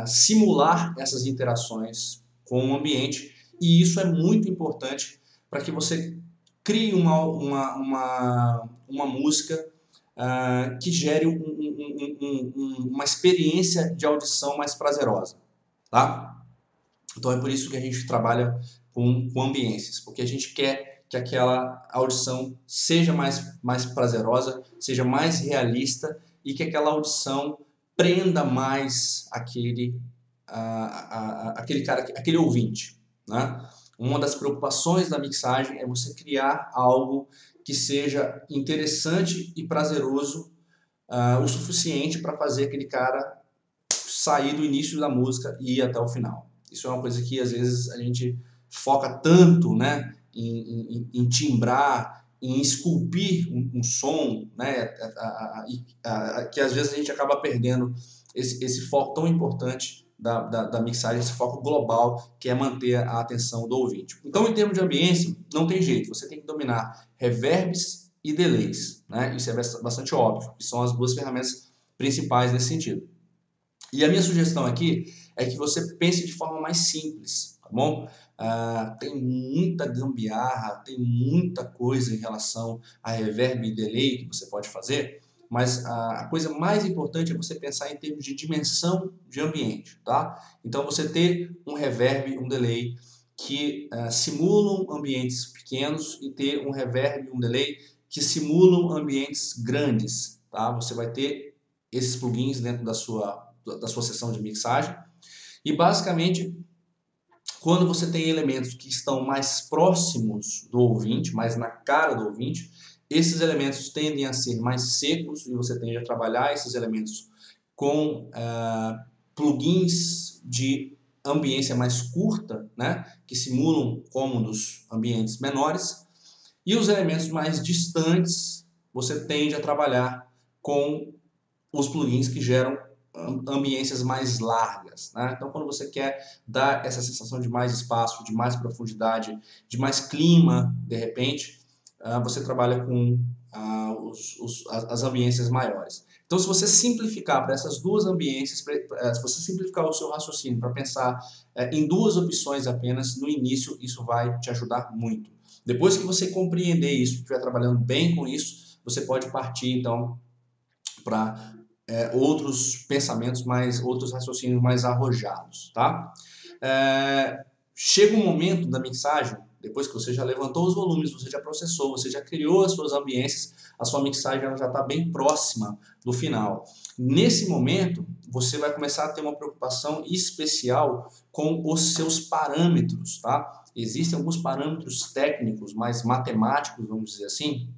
simular essas interações com o ambiente, e isso é muito importante para que você crie uma música que gere uma experiência de audição mais prazerosa, tá? Então é por isso que a gente trabalha com ambiências, porque a gente quer que aquela audição seja mais prazerosa, seja mais realista e que aquela audição prenda mais aquele cara, aquele ouvinte, né? Uma das preocupações da mixagem é você criar algo que seja interessante e prazeroso o suficiente para fazer aquele cara sair do início da música e ir até o final. Isso é uma coisa que às vezes a gente foca tanto, né, em timbrar, em esculpir um som, né, que às vezes a gente acaba perdendo esse foco tão importante da mixagem, esse foco global, que é manter a atenção do ouvinte. Então, em termos de ambiência, não tem jeito, você tem que dominar reverbs e delays, né? Isso é bastante óbvio, que são as duas ferramentas principais nesse sentido. E a minha sugestão aqui é que você pense de forma mais simples, tá bom? Tem muita gambiarra, tem muita coisa em relação a reverb e delay que você pode fazer, mas a coisa mais importante é você pensar em termos de dimensão de ambiente, tá? Então você ter um reverb, um delay que simulam ambientes pequenos e ter um reverb, um delay que simulam ambientes grandes, tá? Você vai ter esses plugins dentro da sua sessão de mixagem e basicamente quando você tem elementos que estão mais próximos do ouvinte, mais na cara do ouvinte, esses elementos tendem a ser mais secos e você tende a trabalhar esses elementos com plugins de ambiência mais curta, né, que simulam cômodos ambientes menores, e os elementos mais distantes você tende a trabalhar com os plugins que geram ambiências mais largas, né? Então, quando você quer dar essa sensação de mais espaço, de mais profundidade, de mais clima, de repente, você trabalha com as ambiências maiores. Então, se você simplificar para essas duas ambiências, se você simplificar o seu raciocínio para pensar em duas opções apenas, no início, isso vai te ajudar muito. Depois que você compreender isso, estiver trabalhando bem com isso, você pode partir, então, para outros pensamentos outros raciocínios mais arrojados, tá? Chega um momento da mixagem, depois que você já levantou os volumes, você já processou, você já criou as suas ambiências, a sua mixagem já está bem próxima do final. Nesse momento, você vai começar a ter uma preocupação especial com os seus parâmetros, tá? Existem alguns parâmetros técnicos, mais matemáticos, vamos dizer assim,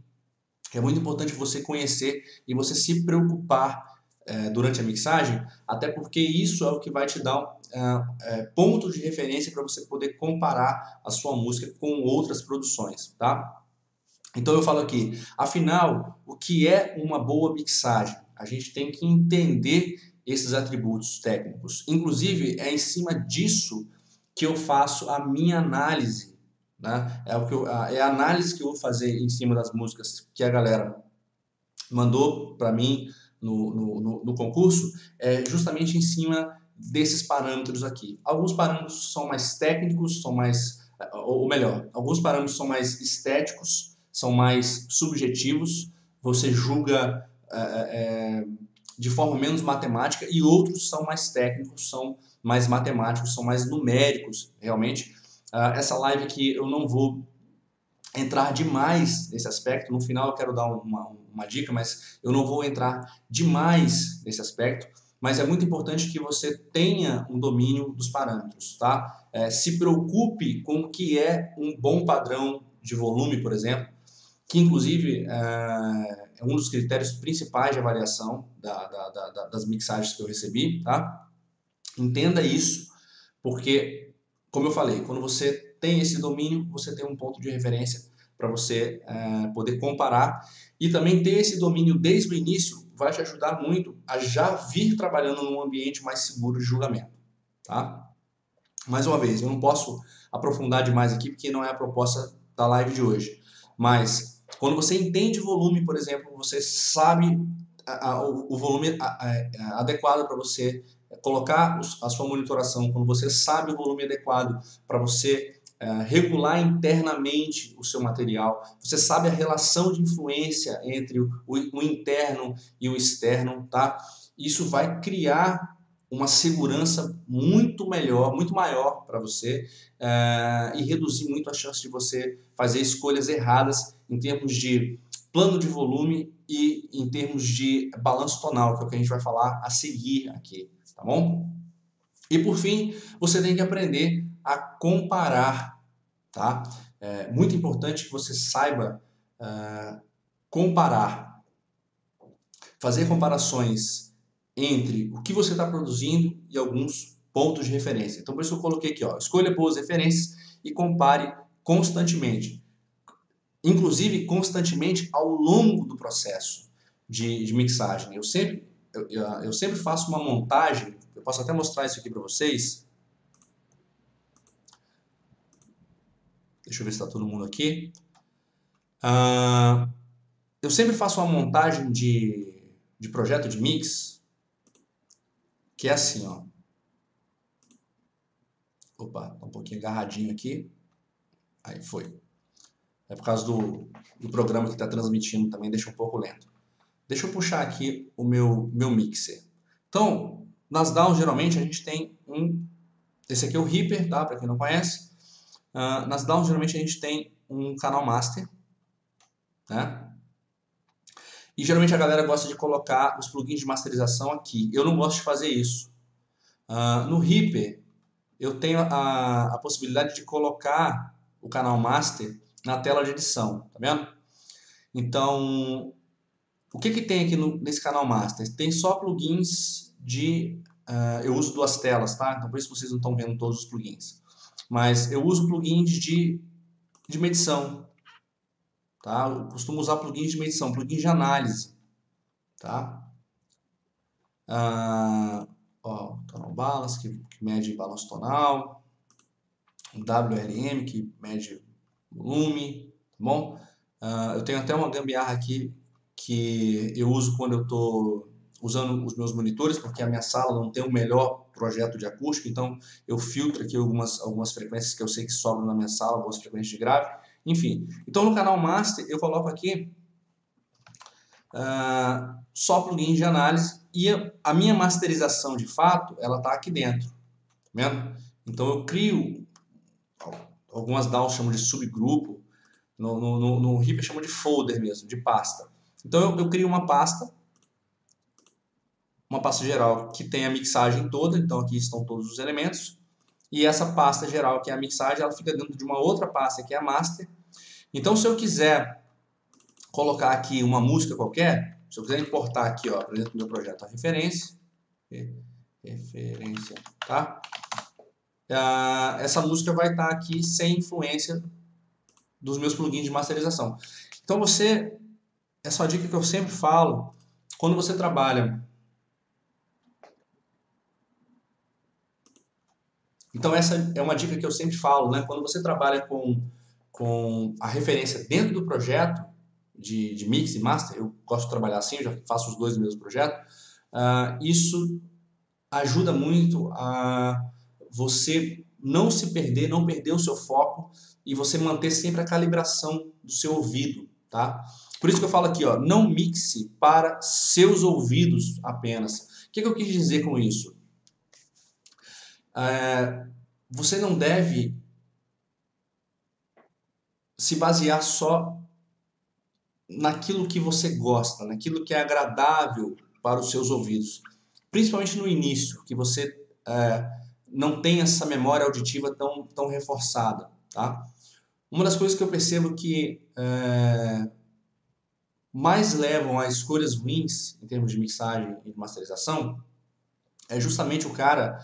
que é muito importante você conhecer e você se preocupar durante a mixagem, até porque isso é o que vai te dar pontos de referência para você poder comparar a sua música com outras produções, tá? Então eu falo aqui, afinal, o que é uma boa mixagem? A gente tem que entender esses atributos técnicos. Inclusive, é em cima disso que eu faço a minha análise, né? É a análise que eu vou fazer em cima das músicas que a galera mandou para mim no concurso, é justamente em cima desses parâmetros aqui. Alguns parâmetros são mais técnicos, são mais, ou melhor, alguns parâmetros são mais estéticos, são mais subjetivos, você julga de forma menos matemática, e outros são mais técnicos, são mais matemáticos, são mais numéricos, realmente. Essa live aqui eu não vou entrar demais nesse aspecto. No final eu quero dar uma dica, mas eu não vou entrar demais nesse aspecto. Mas é muito importante que você tenha um domínio dos parâmetros, tá? Se preocupe com o que é um bom padrão de volume, por exemplo, que inclusive é um dos critérios principais de avaliação das mixagens que eu recebi, tá? Entenda isso, porque, como eu falei, quando você tem esse domínio, você tem um ponto de referência para você poder comparar, e também ter esse domínio desde o início vai te ajudar muito a já vir trabalhando num ambiente mais seguro de julgamento, tá? Mais uma vez, eu não posso aprofundar demais aqui porque não é a proposta da live de hoje, mas quando você entende volume, por exemplo, você sabe o volume adequado para você colocar a sua monitoração, quando você sabe o volume adequado para você regular internamente o seu material, você sabe a relação de influência entre o interno e o externo, tá? Isso vai criar uma segurança muito melhor, muito maior para você e reduzir muito a chance de você fazer escolhas erradas em termos de plano de volume e em termos de balanço tonal, que é o que a gente vai falar a seguir aqui, tá bom? E por fim, você tem que aprender a comparar, tá? É muito importante que você saiba comparar, fazer comparações entre o que você está produzindo e alguns pontos de referência. Então, por isso eu coloquei aqui, ó, escolha boas referências e compare constantemente. Inclusive, constantemente ao longo do processo de mixagem. Eu sempre faço uma montagem, eu posso até mostrar isso aqui para vocês. Deixa eu ver se está todo mundo aqui. Eu sempre faço uma montagem de projeto de mix, que é assim, ó. Opa, tá um pouquinho agarradinho aqui. Aí foi. É por causa do programa que está transmitindo também, deixa um pouco lento. Deixa eu puxar aqui o meu mixer. Então, nas DAWs geralmente a gente tem esse aqui é o Reaper, tá? Para quem não conhece. Nas DAWs geralmente a gente tem um canal master, né? E geralmente a galera gosta de colocar os plugins de masterização aqui. Eu não gosto de fazer isso. No Reaper eu tenho a possibilidade de colocar o canal master na tela de edição, tá vendo? Então, o que tem aqui nesse canal master? Tem só plugins de... eu uso duas telas, tá? Então por isso vocês não estão vendo todos os plugins. Mas eu uso plugins de medição, tá? Eu costumo usar plugins de medição, plugins de análise, tá? Tonal Balance, que mede balanço tonal. WLM, que mede volume, tá bom? Eu tenho até uma gambiarra aqui que eu uso quando eu estou usando os meus monitores, porque a minha sala não tem o melhor projeto de acústica, então eu filtro aqui algumas frequências que eu sei que sobram na minha sala, algumas frequências de grave, enfim. Então no canal Master eu coloco aqui só plugins de análise e a minha masterização de fato, ela está aqui dentro, tá vendo? Então eu crio, algumas DAWs chamam de subgrupo, no Reaper chamam de folder mesmo, de pasta. Então eu crio uma pasta geral que tem a mixagem toda, então aqui estão todos os elementos, e essa pasta geral que é a mixagem, ela fica dentro de uma outra pasta que é a master. Então se eu quiser colocar aqui uma música qualquer, se eu quiser importar aqui, ó, para dentro do meu projeto a referência, tá? Essa música vai estar aqui sem influência dos meus plugins de masterização. Então essa é uma dica que eu sempre falo, quando você trabalha. Então essa é uma dica que eu sempre falo, né? Quando você trabalha com com a referência dentro do projeto de mix e master, eu gosto de trabalhar assim, eu já faço os dois no mesmo projeto, isso ajuda muito a você não se perder, não perder o seu foco e você manter sempre a calibração do seu ouvido, tá? Por isso que eu falo aqui, ó, não mixe para seus ouvidos apenas. O que eu quis dizer com isso? Você não deve se basear só naquilo que você gosta, naquilo que é agradável para os seus ouvidos. Principalmente no início, que você não tem essa memória auditiva tão reforçada, tá? Uma das coisas que eu percebo que mais levam a escolhas ruins em termos de mixagem e de masterização é justamente o cara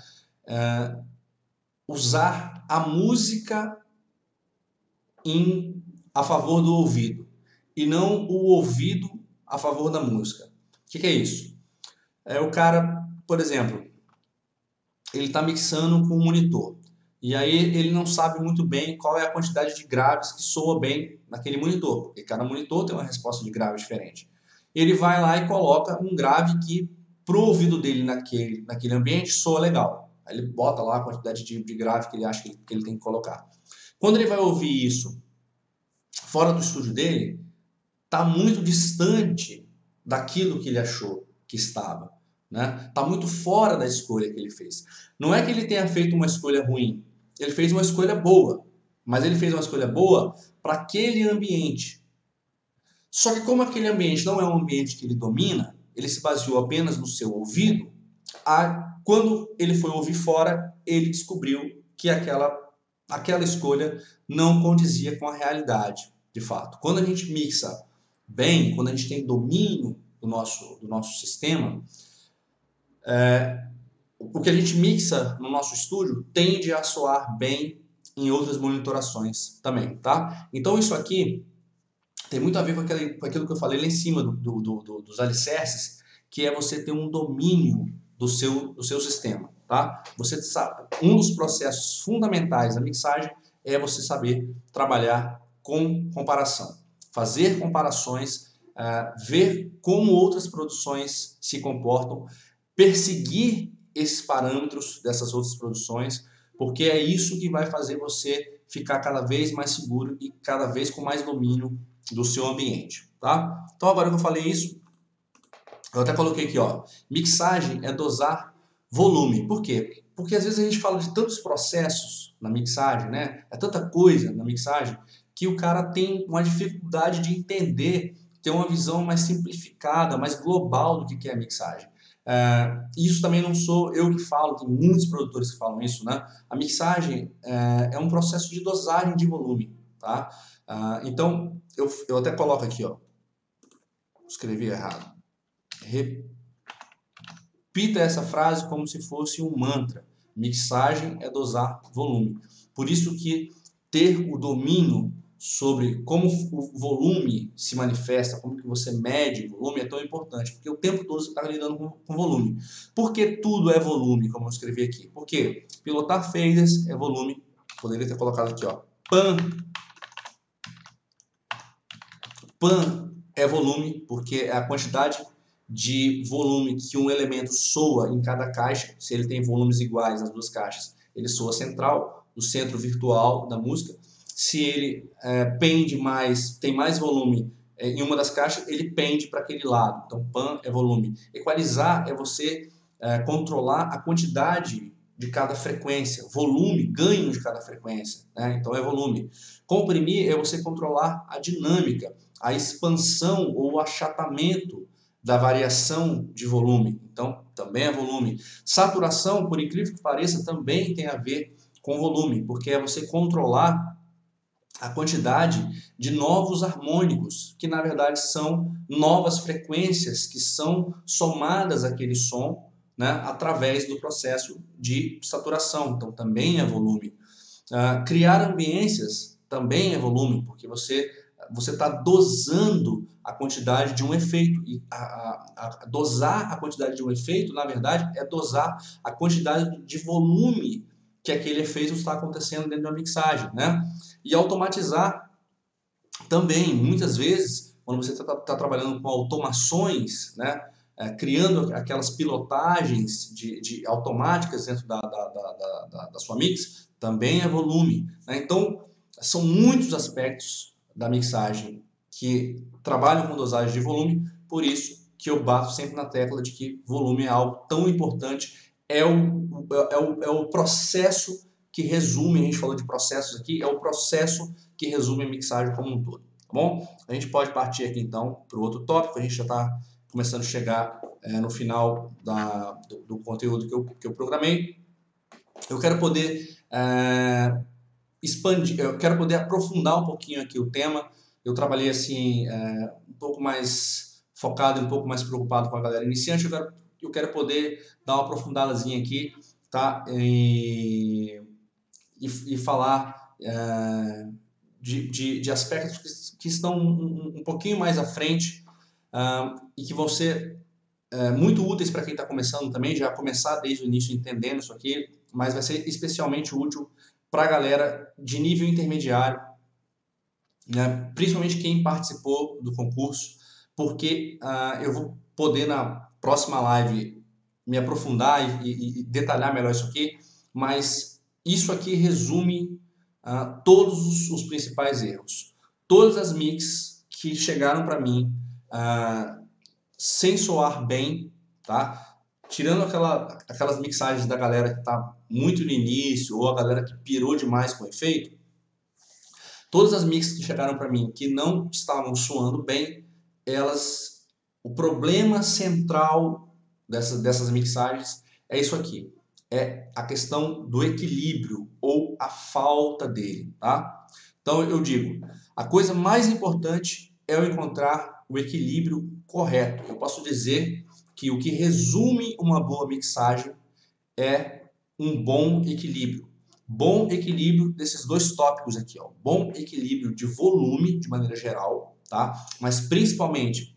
usar a música a favor do ouvido e não o ouvido a favor da música. O que é isso? É o cara, por exemplo, ele está mixando com um monitor e aí ele não sabe muito bem qual é a quantidade de graves que soa bem naquele monitor, porque cada monitor tem uma resposta de grave diferente. Ele vai lá e coloca um grave que pro ouvido dele naquele ambiente soa legal. Aí ele bota lá a quantidade de grave que ele acha que ele tem que colocar. Quando ele vai ouvir isso fora do estúdio dele, está muito distante daquilo que ele achou que estava. Está muito fora da escolha que ele fez. Não é que ele tenha feito uma escolha ruim, ele fez uma escolha boa, mas ele fez uma escolha boa para aquele ambiente. Só que como aquele ambiente não é um ambiente que ele domina, ele se baseou apenas no seu ouvido, quando ele foi ouvir fora, ele descobriu que aquela escolha não condizia com a realidade, de fato. Quando a gente mixa bem, quando a gente tem domínio do nosso sistema, o que a gente mixa no nosso estúdio tende a soar bem em outras monitorações também, tá? Então isso aqui tem muito a ver com aquilo que eu falei lá em cima dos alicerces, que é você ter um domínio do seu sistema, tá? Você sabe, um dos processos fundamentais da mixagem é você saber trabalhar com comparação, fazer comparações, ver como outras produções se comportam, perseguir esses parâmetros dessas outras produções, porque é isso que vai fazer você ficar cada vez mais seguro e cada vez com mais domínio do seu ambiente, tá? Então agora que eu falei isso, eu até coloquei aqui, ó, mixagem é dosar volume. Por quê? Porque às vezes a gente fala de tantos processos na mixagem, né? É tanta coisa na mixagem que o cara tem uma dificuldade de entender, ter uma visão mais simplificada, mais global do que é a mixagem. Isso também não sou eu que falo, tem muitos produtores que falam isso, né? A mixagem é um processo de dosagem de volume, tá? Então, eu até coloco aqui, ó, escrevi errado. Repita essa frase como se fosse um mantra. Mixagem é dosar volume. Por isso que ter o domínio sobre como o volume se manifesta, como que você mede o volume é tão importante, porque o tempo todo você está lidando com volume. Por que tudo é volume, como eu escrevi aqui? Porque pilotar faders é volume. Poderia ter colocado aqui, ó, Pan é volume, porque é a quantidade de volume que um elemento soa em cada caixa. Se ele tem volumes iguais nas duas caixas, ele soa central, o centro virtual da música. Se ele pende mais, tem mais volume em uma das caixas, ele pende para aquele lado. Então, pan é volume. Equalizar é você controlar a quantidade de cada frequência, volume, ganho de cada frequência, né? Então é volume. Comprimir é você controlar a dinâmica, a expansão ou o achatamento da variação de volume. Então, também é volume. Saturação, por incrível que pareça, também tem a ver com volume, porque é você controlar a quantidade de novos harmônicos, que na verdade são novas frequências que são somadas àquele som, né, através do processo de saturação. Então, também é volume. Criar ambiências também é volume, porque você está dosando a quantidade de um efeito. E dosar a quantidade de um efeito, na verdade, é dosar a quantidade de volume que aquele efeito está acontecendo dentro da mixagem, né? E automatizar também, muitas vezes, quando você está trabalhando com automações, né? Criando aquelas pilotagens automáticas dentro da sua mix, também é volume, né? Então, são muitos aspectos da mixagem que trabalham com dosagem de volume, por isso que eu bato sempre na tecla de que volume é algo tão importante, é o processo que resume, a gente falou de processos aqui, é o processo que resume a mixagem como um todo, tá bom? A gente pode partir aqui então para o outro tópico, a gente já está começando a chegar no final do conteúdo que eu programei. Eu quero poder expandir, eu quero poder aprofundar um pouquinho aqui o tema. Eu trabalhei assim, um pouco mais focado, um pouco mais preocupado com a galera iniciante. Eu quero poder dar uma aprofundadazinha aqui, tá? E falar de aspectos que estão um pouquinho mais à frente e que vão ser muito úteis para quem está começando também, já começar desde o início entendendo isso aqui, mas vai ser especialmente útil para a galera de nível intermediário, né? Principalmente quem participou do concurso, porque eu vou poder na próxima live me aprofundar e detalhar melhor isso aqui, mas isso aqui resume todos os principais erros. Todas as mix que chegaram para mim sem soar bem, tá? Tirando aquelas mixagens da galera que tá muito no início ou a galera que pirou demais com o efeito, todas as mixes que chegaram para mim que não estavam soando bem, o problema central dessas mixagens é isso aqui, é a questão do equilíbrio ou a falta dele, tá? Então eu digo, a coisa mais importante é eu encontrar o equilíbrio correto. Eu posso dizer que o que resume uma boa mixagem é um bom equilíbrio. Bom equilíbrio desses dois tópicos aqui, ó. Bom equilíbrio de volume, de maneira geral, tá? Mas principalmente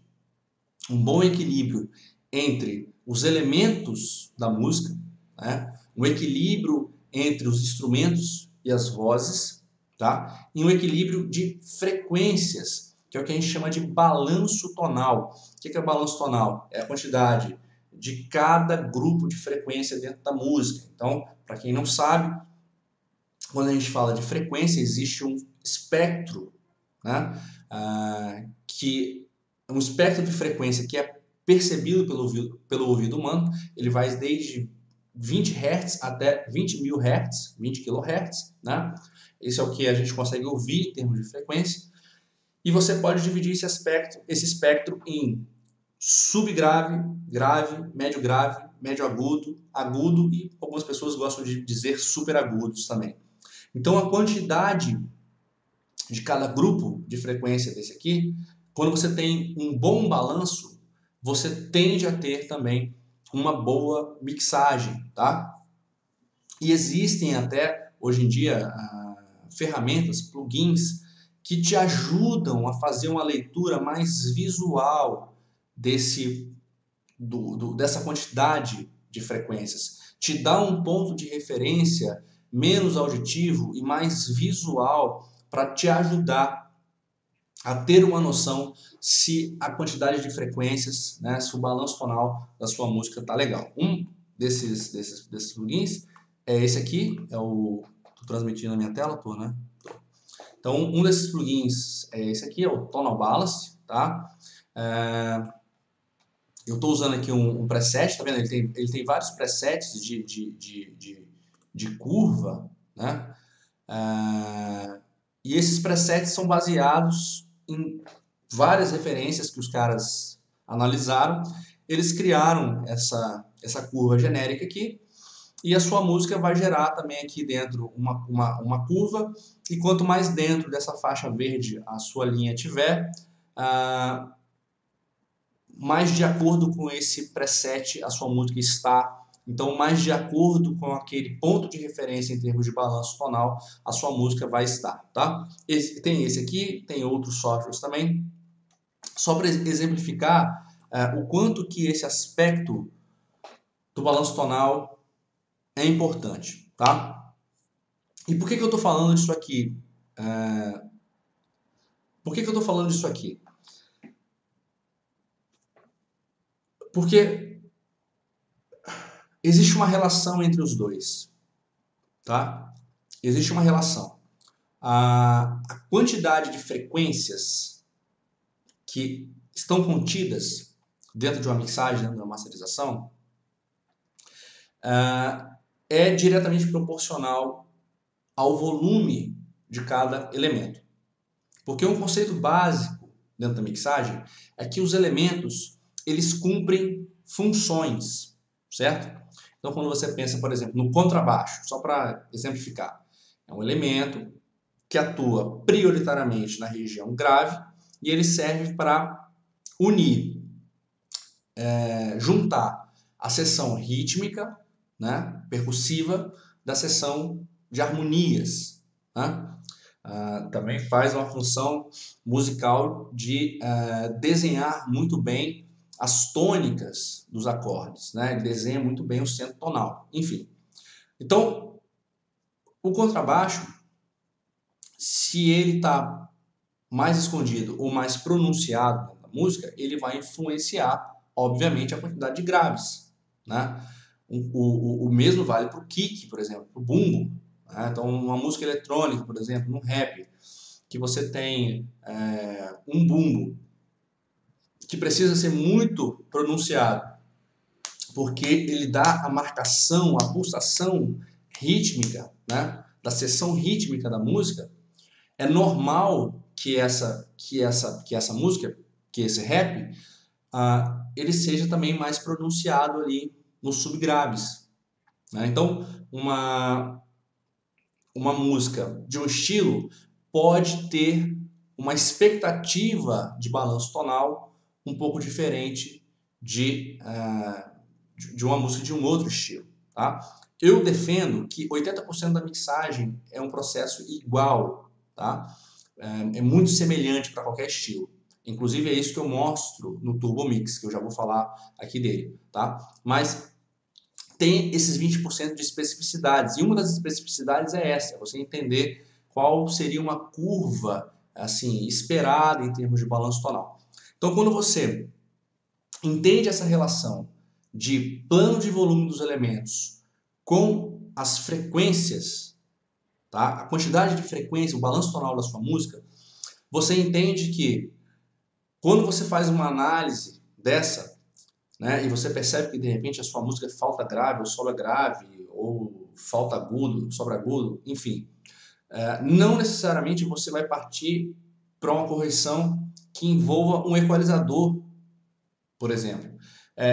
um bom equilíbrio entre os elementos da música, né? Um equilíbrio entre os instrumentos e as vozes, tá? E um equilíbrio de frequências, que é o que a gente chama de balanço tonal. O que é balanço tonal? É a quantidade de cada grupo de frequência dentro da música. Então, para quem não sabe, quando a gente fala de frequência, existe um espectro, né? Um espectro de frequência que é percebido pelo ouvido humano. Ele vai desde 20 Hz até 20 mil Hz, 20 kHz, né? Esse é o que a gente consegue ouvir em termos de frequência. E você pode dividir esse espectro em subgrave, grave, médio agudo, agudo e algumas pessoas gostam de dizer super agudos também. Então a quantidade de cada grupo de frequência desse aqui, quando você tem um bom balanço, você tende a ter também uma boa mixagem, tá? E existem até, hoje em dia, ferramentas, plugins, que te ajudam a fazer uma leitura mais visual dessa quantidade de frequências. Te dá um ponto de referência menos auditivo e mais visual para te ajudar a ter uma noção se a quantidade de frequências, né, se o balanço tonal da sua música está legal. Um desses plugins é esse aqui, tô transmitindo na minha tela, né? Então, um desses plugins é esse aqui, é o Tonal Balance, tá? Eu estou usando aqui um preset, tá vendo? Ele tem vários presets de curva, né? E esses presets são baseados em várias referências que os caras analisaram. Eles criaram essa curva genérica aqui e a sua música vai gerar também aqui dentro uma curva, e quanto mais dentro dessa faixa verde a sua linha tiver, mais de acordo com esse preset a sua música está. Então, mais de acordo com aquele ponto de referência em termos de balanço tonal, a sua música vai estar, tá? Tem esse aqui, tem outros softwares também. Só para exemplificar o quanto que esse aspecto do balanço tonal é importante, tá? E por que que eu estou falando disso aqui? Por que que eu estou falando disso aqui? Porque existe uma relação entre os dois, tá? Existe uma relação. A quantidade de frequências que estão contidas dentro de uma mixagem, dentro de uma masterização, é diretamente proporcional ao volume de cada elemento. Porque um conceito básico dentro da mixagem é que os elementos eles cumprem funções, certo? Então, quando você pensa, por exemplo, no contrabaixo, só para exemplificar, é um elemento que atua prioritariamente na região grave e ele serve para unir, juntar a seção rítmica, né, percussiva, da seção de harmonias, né? Também faz uma função musical de desenhar muito bem as tônicas dos acordes, né? Ele desenha muito bem o centro tonal, enfim. Então, o contrabaixo, se ele está mais escondido ou mais pronunciado na música, ele vai influenciar, obviamente, a quantidade de graves, né? O mesmo vale para o kick, por exemplo, para o bumbo, né? Então, uma música eletrônica, por exemplo, num rap, que você tem um bumbo que precisa ser muito pronunciado, porque ele dá a marcação, a pulsação rítmica, né, da seção rítmica da música. É normal que essa música, que esse rap, ele seja também mais pronunciado ali nos subgraves, né? Então, uma música de um estilo pode ter uma expectativa de balanço tonal um pouco diferente de uma música de um outro estilo, tá? Eu defendo que 80% da mixagem é um processo igual, tá? É muito semelhante para qualquer estilo. Inclusive é isso que eu mostro no Turbo Mix, que eu já vou falar aqui dele, tá? Mas tem esses 20% de especificidades. E uma das especificidades é essa, você entender qual seria uma curva assim esperada em termos de balanço tonal. Então, quando você entende essa relação de plano de volume dos elementos com as frequências, tá? A quantidade de frequência, o balanço tonal da sua música, você entende que quando você faz uma análise dessa, né, e você percebe que de repente a sua música é falta grave, ou solo é grave, ou falta agudo, sobra agudo, enfim, não necessariamente você vai partir para uma correção que envolva um equalizador, por exemplo.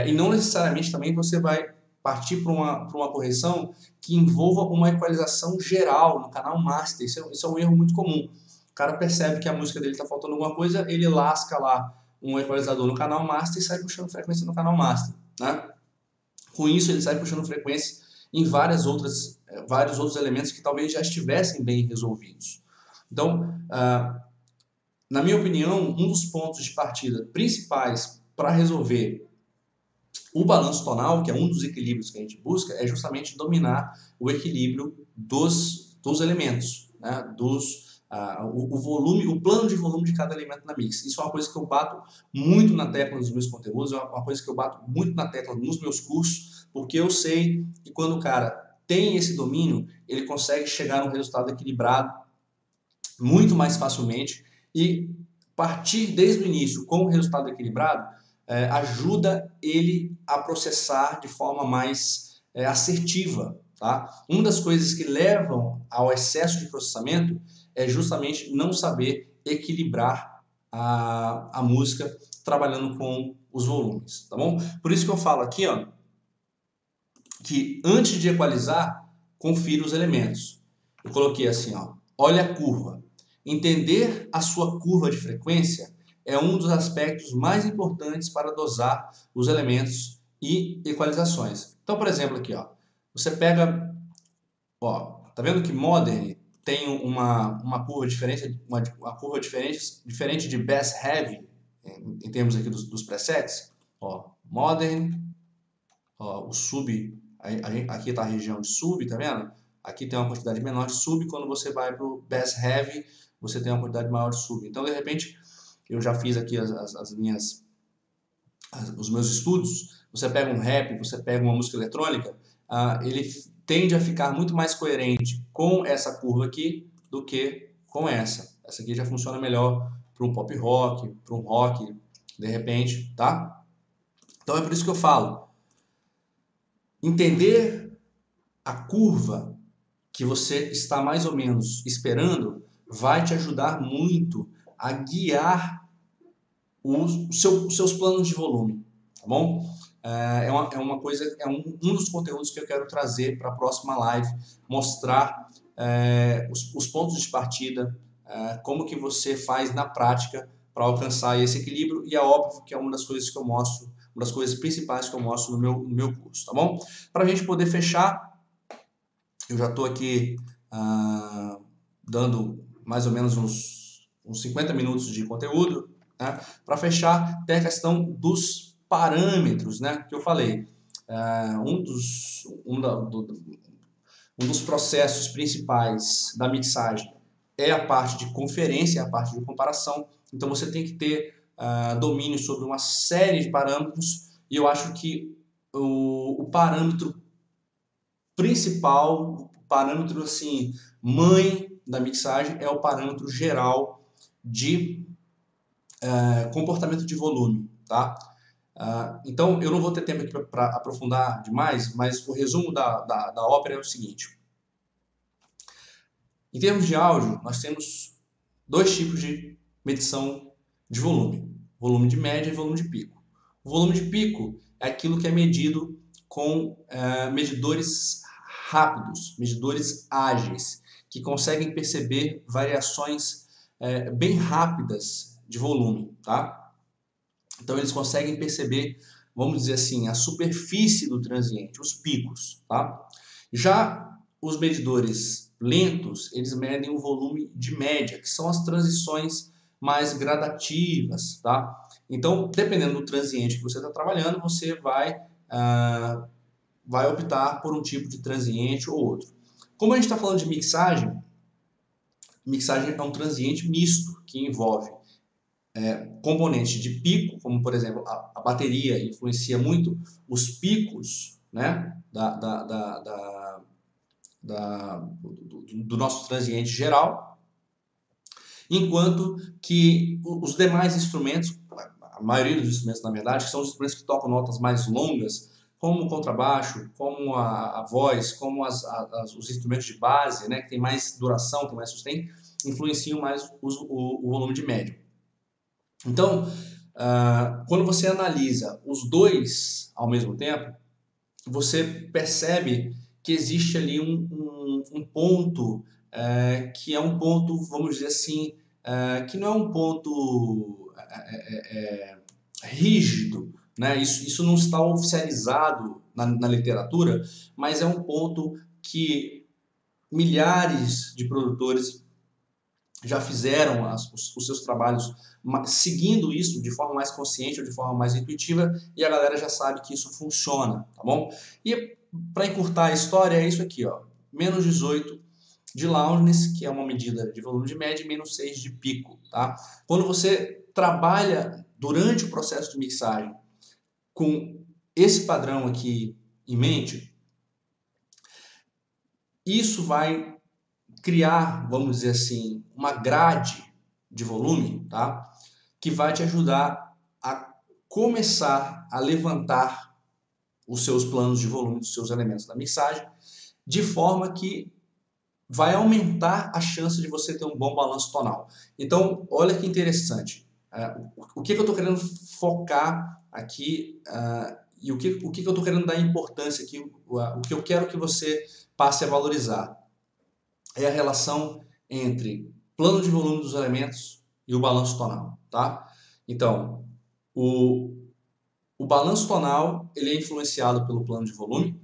E não necessariamente também você vai partir para uma correção que envolva uma equalização geral no canal master. Isso é um erro muito comum. O cara percebe que a música dele está faltando alguma coisa, ele lasca lá um equalizador no canal master e sai puxando frequência no canal master, né? Com isso, ele sai puxando frequência em vários outros elementos que talvez já estivessem bem resolvidos. Então, na minha opinião, um dos pontos de partida principais para resolver o balanço tonal, que é um dos equilíbrios que a gente busca, é justamente dominar o equilíbrio dos elementos, né? O volume, o plano de volume de cada elemento na mix. Isso é uma coisa que eu bato muito na tecla nos meus conteúdos, é uma coisa que eu bato muito na tecla nos meus cursos, porque eu sei que quando o cara tem esse domínio, ele consegue chegar num resultado equilibrado muito mais facilmente e partir desde o início com o resultado equilibrado ajuda ele a processar de forma mais assertiva. Tá? Uma das coisas que levam ao excesso de processamento é justamente não saber equilibrar a música trabalhando com os volumes, tá bom? Por isso que eu falo aqui, ó, que antes de equalizar, confira os elementos. Eu coloquei assim, ó, olha a curva. Entender a sua curva de frequência é um dos aspectos mais importantes para dosar os elementos e equalizações. Então, por exemplo, aqui, ó, você pega, ó, tá vendo que Modern tem uma curva diferente, uma curva diferente de Bass Heavy em termos aqui dos presets, ó, Modern, ó, o sub, aqui está a região de sub, tá vendo? aqui tem uma quantidade menor de sub, quando você vai para o Bass Heavy, você tem uma quantidade maior de sub. Então, de repente, eu já fiz aqui os meus estudos, você pega um rap, você pega uma música eletrônica, ele tende a ficar muito mais coerente com essa curva aqui do que com essa. Essa aqui já funciona melhor para um pop rock, para um rock, de repente, tá? Então é por isso que eu falo, entender a curva que você está mais ou menos esperando vai te ajudar muito a guiar os seus planos de volume, tá bom? É uma coisa, é um dos conteúdos que eu quero trazer para a próxima live, mostrar os pontos de partida, como que você faz na prática para alcançar esse equilíbrio, e é óbvio que é uma das coisas que eu mostro, uma das coisas principais que eu mostro no meu curso, tá bom? Para a gente poder fechar, eu já estou aqui dando mais ou menos uns 50 minutos de conteúdo, né? Para fechar, tem a questão dos parâmetros, né, que eu falei. Um dos processos principais da mixagem é a parte de conferência, a parte de comparação. Então você tem que ter domínio sobre uma série de parâmetros, e eu acho que o parâmetro principal, o parâmetro assim, mãe da mixagem é o parâmetro geral de comportamento de volume, tá? Então, eu não vou ter tempo aqui para aprofundar demais, mas o resumo da ópera é o seguinte. Em termos de áudio, nós temos dois tipos de medição de volume. Volume de média e volume de pico. O volume de pico é aquilo que é medido com medidores rápidos, medidores ágeis, que conseguem perceber variações bem rápidas de volume, tá? Então eles conseguem perceber, vamos dizer assim, a superfície do transiente, os picos, tá? Já os medidores lentos, eles medem o volume de média, que são as transições mais gradativas, tá? Então, dependendo do transiente que você está trabalhando, você vai optar por um tipo de transiente ou outro. Como a gente está falando de mixagem, mixagem é um transiente misto, que envolve componentes de pico, como por exemplo a bateria influencia muito os picos, né, do nosso transiente geral, enquanto que os demais instrumentos, a maioria dos instrumentos na verdade, que são os instrumentos que tocam notas mais longas, como o contrabaixo, como a voz, como os instrumentos de base, né, que tem mais duração, tem mais sustain, influenciam mais o volume de médio. Então, quando você analisa os dois ao mesmo tempo, você percebe que existe ali um ponto que é um ponto, vamos dizer assim, que não é um ponto rígido, né? Isso não está oficializado na literatura, mas é um ponto que milhares de produtores já fizeram os seus trabalhos seguindo isso de forma mais consciente ou de forma mais intuitiva, e a galera já sabe que isso funciona, tá bom? E para encurtar a história, é isso aqui, ó, menos 18 de loudness, que é uma medida de volume de média, e menos 6 de pico, tá? Quando você trabalha durante o processo de mixagem com esse padrão aqui em mente, isso vai criar, vamos dizer assim, uma grade de volume, tá? Que vai te ajudar a começar a levantar os seus planos de volume dos seus elementos da mixagem, de forma que vai aumentar a chance de você ter um bom balanço tonal. Então, olha que interessante. O que eu estou querendo focar aqui e o que eu estou querendo dar importância aqui, o que eu quero que você passe a valorizar é a relação entre plano de volume dos elementos e o balanço tonal, tá? Então, o balanço tonal ele é influenciado pelo plano de volume,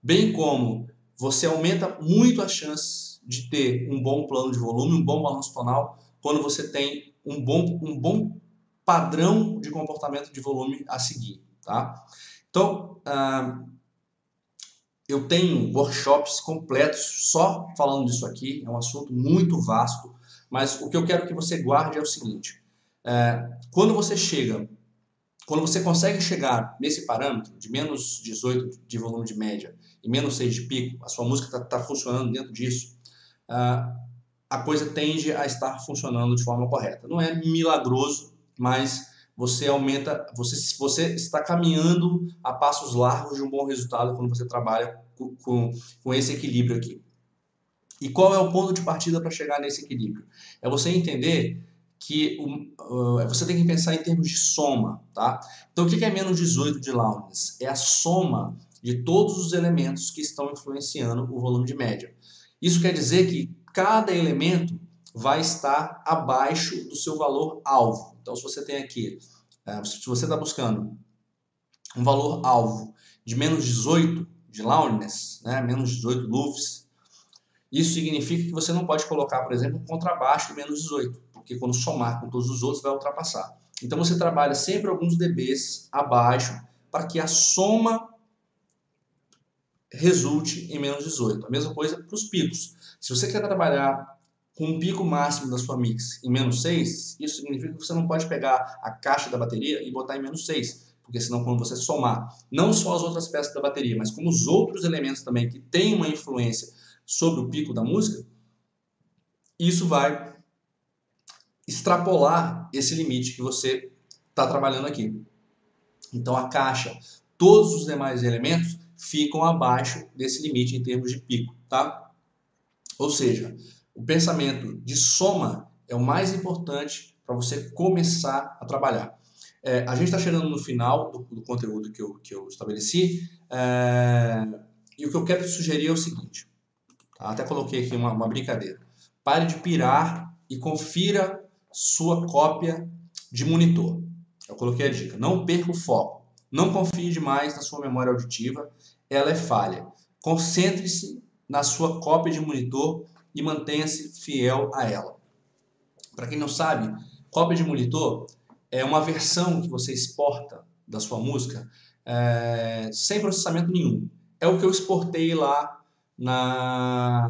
bem como você aumenta muito a chance de ter um bom plano de volume, um bom balanço tonal, quando você tem um bom padrão de comportamento de volume a seguir, tá? Então, Eu tenho workshops completos só falando disso aqui, é um assunto muito vasto, mas o que eu quero que você guarde é o seguinte: quando você chega, quando você consegue chegar nesse parâmetro de menos 18 de volume de média e menos 6 de pico, a sua música está funcionando dentro disso, a coisa tende a estar funcionando de forma correta. Não é milagroso, mas você aumenta, você está caminhando a passos largos de um bom resultado quando você trabalha com esse equilíbrio aqui. E qual é o ponto de partida para chegar nesse equilíbrio? É você entender que você tem que pensar em termos de soma, tá? Então, o que é menos 18 de loudness? É a soma de todos os elementos que estão influenciando o volume de média. Isso quer dizer que cada elemento vai estar abaixo do seu valor alvo. Então, se você tem aqui, se você está buscando um valor alvo de menos 18 de loudness, né, menos 18 lufs, isso significa que você não pode colocar, por exemplo, um contrabaixo de menos 18, porque quando somar com todos os outros vai ultrapassar. Então você trabalha sempre alguns dBs abaixo para que a soma resulte em menos 18. A mesma coisa para os picos. Se você quer trabalhar com um pico máximo da sua mix em menos 6, isso significa que você não pode pegar a caixa da bateria e botar em menos 6, porque senão quando você somar não só as outras peças da bateria, mas como os outros elementos também que têm uma influência sobre o pico da música, isso vai extrapolar esse limite que você está trabalhando aqui. Então a caixa, todos os demais elementos ficam abaixo desse limite em termos de pico, tá? Ou seja, o pensamento de soma é o mais importante para você começar a trabalhar. A gente está chegando no final do conteúdo que eu estabeleci, e o que eu quero te sugerir é o seguinte, tá? Até coloquei aqui uma brincadeira. Pare de pirar e confira sua cópia de monitor. Eu coloquei a dica. Não perca o foco. Não confie demais na sua memória auditiva. Ela é falha. Concentre-se na sua cópia de monitor e mantenha-se fiel a ela. Para quem não sabe, cópia de monitor é uma versão que você exporta da sua música sem processamento nenhum. É o que eu exportei lá na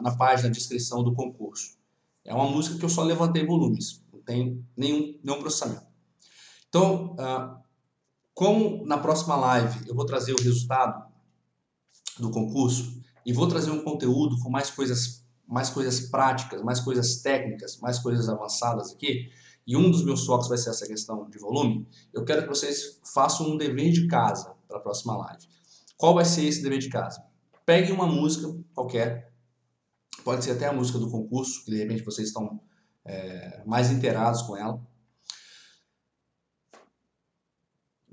na página de inscrição do concurso. É uma música que eu só levantei volumes, não tem nenhum processamento. Então, como na próxima live eu vou trazer o resultado do concurso e vou trazer um conteúdo com mais coisas práticas, mais coisas técnicas, mais coisas avançadas aqui, e um dos meus focos vai ser essa questão de volume, eu quero que vocês façam um dever de casa para a próxima live. Qual vai ser esse dever de casa? Pegue uma música qualquer, pode ser até a música do concurso, que de repente vocês estão mais inteirados com ela.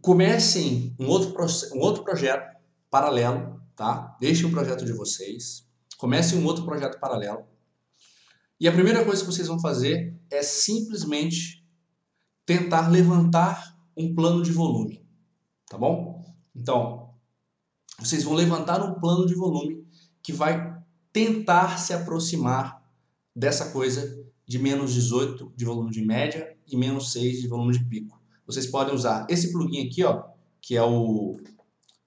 Comecem um outro projeto paralelo, tá? Deixem o projeto de vocês, comecem um outro projeto paralelo. E a primeira coisa que vocês vão fazer é simplesmente tentar levantar um plano de volume, tá bom? Então, vocês vão levantar um plano de volume que vai tentar se aproximar dessa coisa de menos 18 de volume de média e menos 6 de volume de pico. Vocês podem usar esse plugin aqui, ó, que é o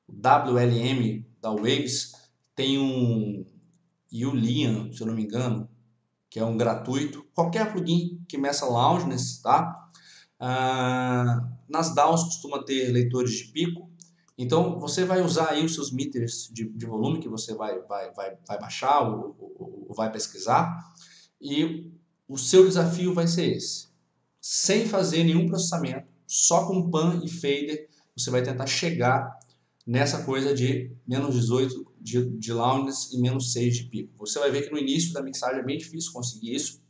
WLM da Waves, tem um Julian, se eu não me engano, que é um gratuito. Qualquer plugin que meça loudness, tá? Nas DAWs costuma ter leitores de pico. Então, você vai usar aí os seus meters de volume que você vai baixar ou vai pesquisar. E o seu desafio vai ser esse. Sem fazer nenhum processamento, só com pan e fader, você vai tentar chegar nessa coisa de menos 18 de loudness e menos 6 de pico. Você vai ver que no início da mixagem é bem difícil conseguir isso.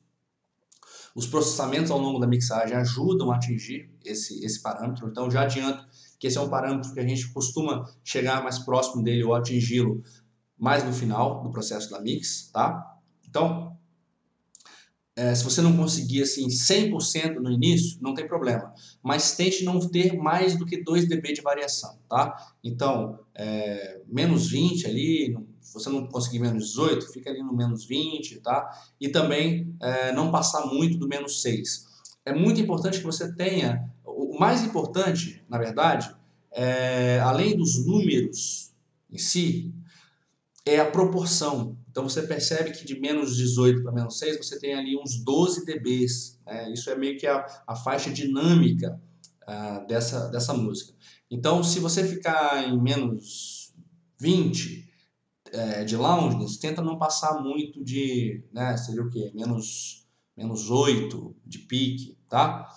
Os processamentos ao longo da mixagem ajudam a atingir esse parâmetro. Então, já adianto que esse é um parâmetro que a gente costuma chegar mais próximo dele ou atingi-lo mais no final do processo da mix, tá? Então, se você não conseguir assim 100% no início, não tem problema. Mas tente não ter mais do que 2 dB de variação, tá? Então, menos 20 ali, se você não conseguir menos 18, fica ali no menos 20, tá? E também não passar muito do menos 6. É muito importante que você tenha, o mais importante, na verdade, além dos números em si, é a proporção. Então você percebe que de menos 18 para menos 6 você tem ali uns 12 dBs. Né? Isso é meio que a faixa dinâmica dessa música. Então, se você ficar em menos 20 de loudness, tenta não passar muito de, né, seria o quê? Menos 8 de peak, tá?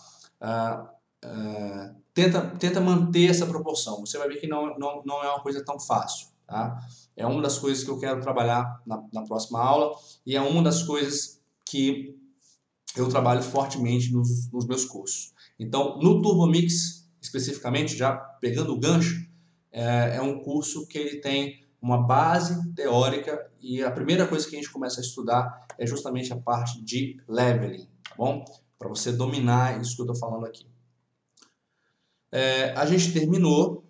Tenta manter essa proporção. Você vai ver que não é uma coisa tão fácil, tá? É uma das coisas que eu quero trabalhar na próxima aula e é uma das coisas que eu trabalho fortemente nos meus cursos. Então, no TurboMix, especificamente, já pegando o gancho, é um curso que ele tem uma base teórica e a primeira coisa que a gente começa a estudar é justamente a parte de leveling, tá bom? Para você dominar isso que eu estou falando aqui. A gente terminou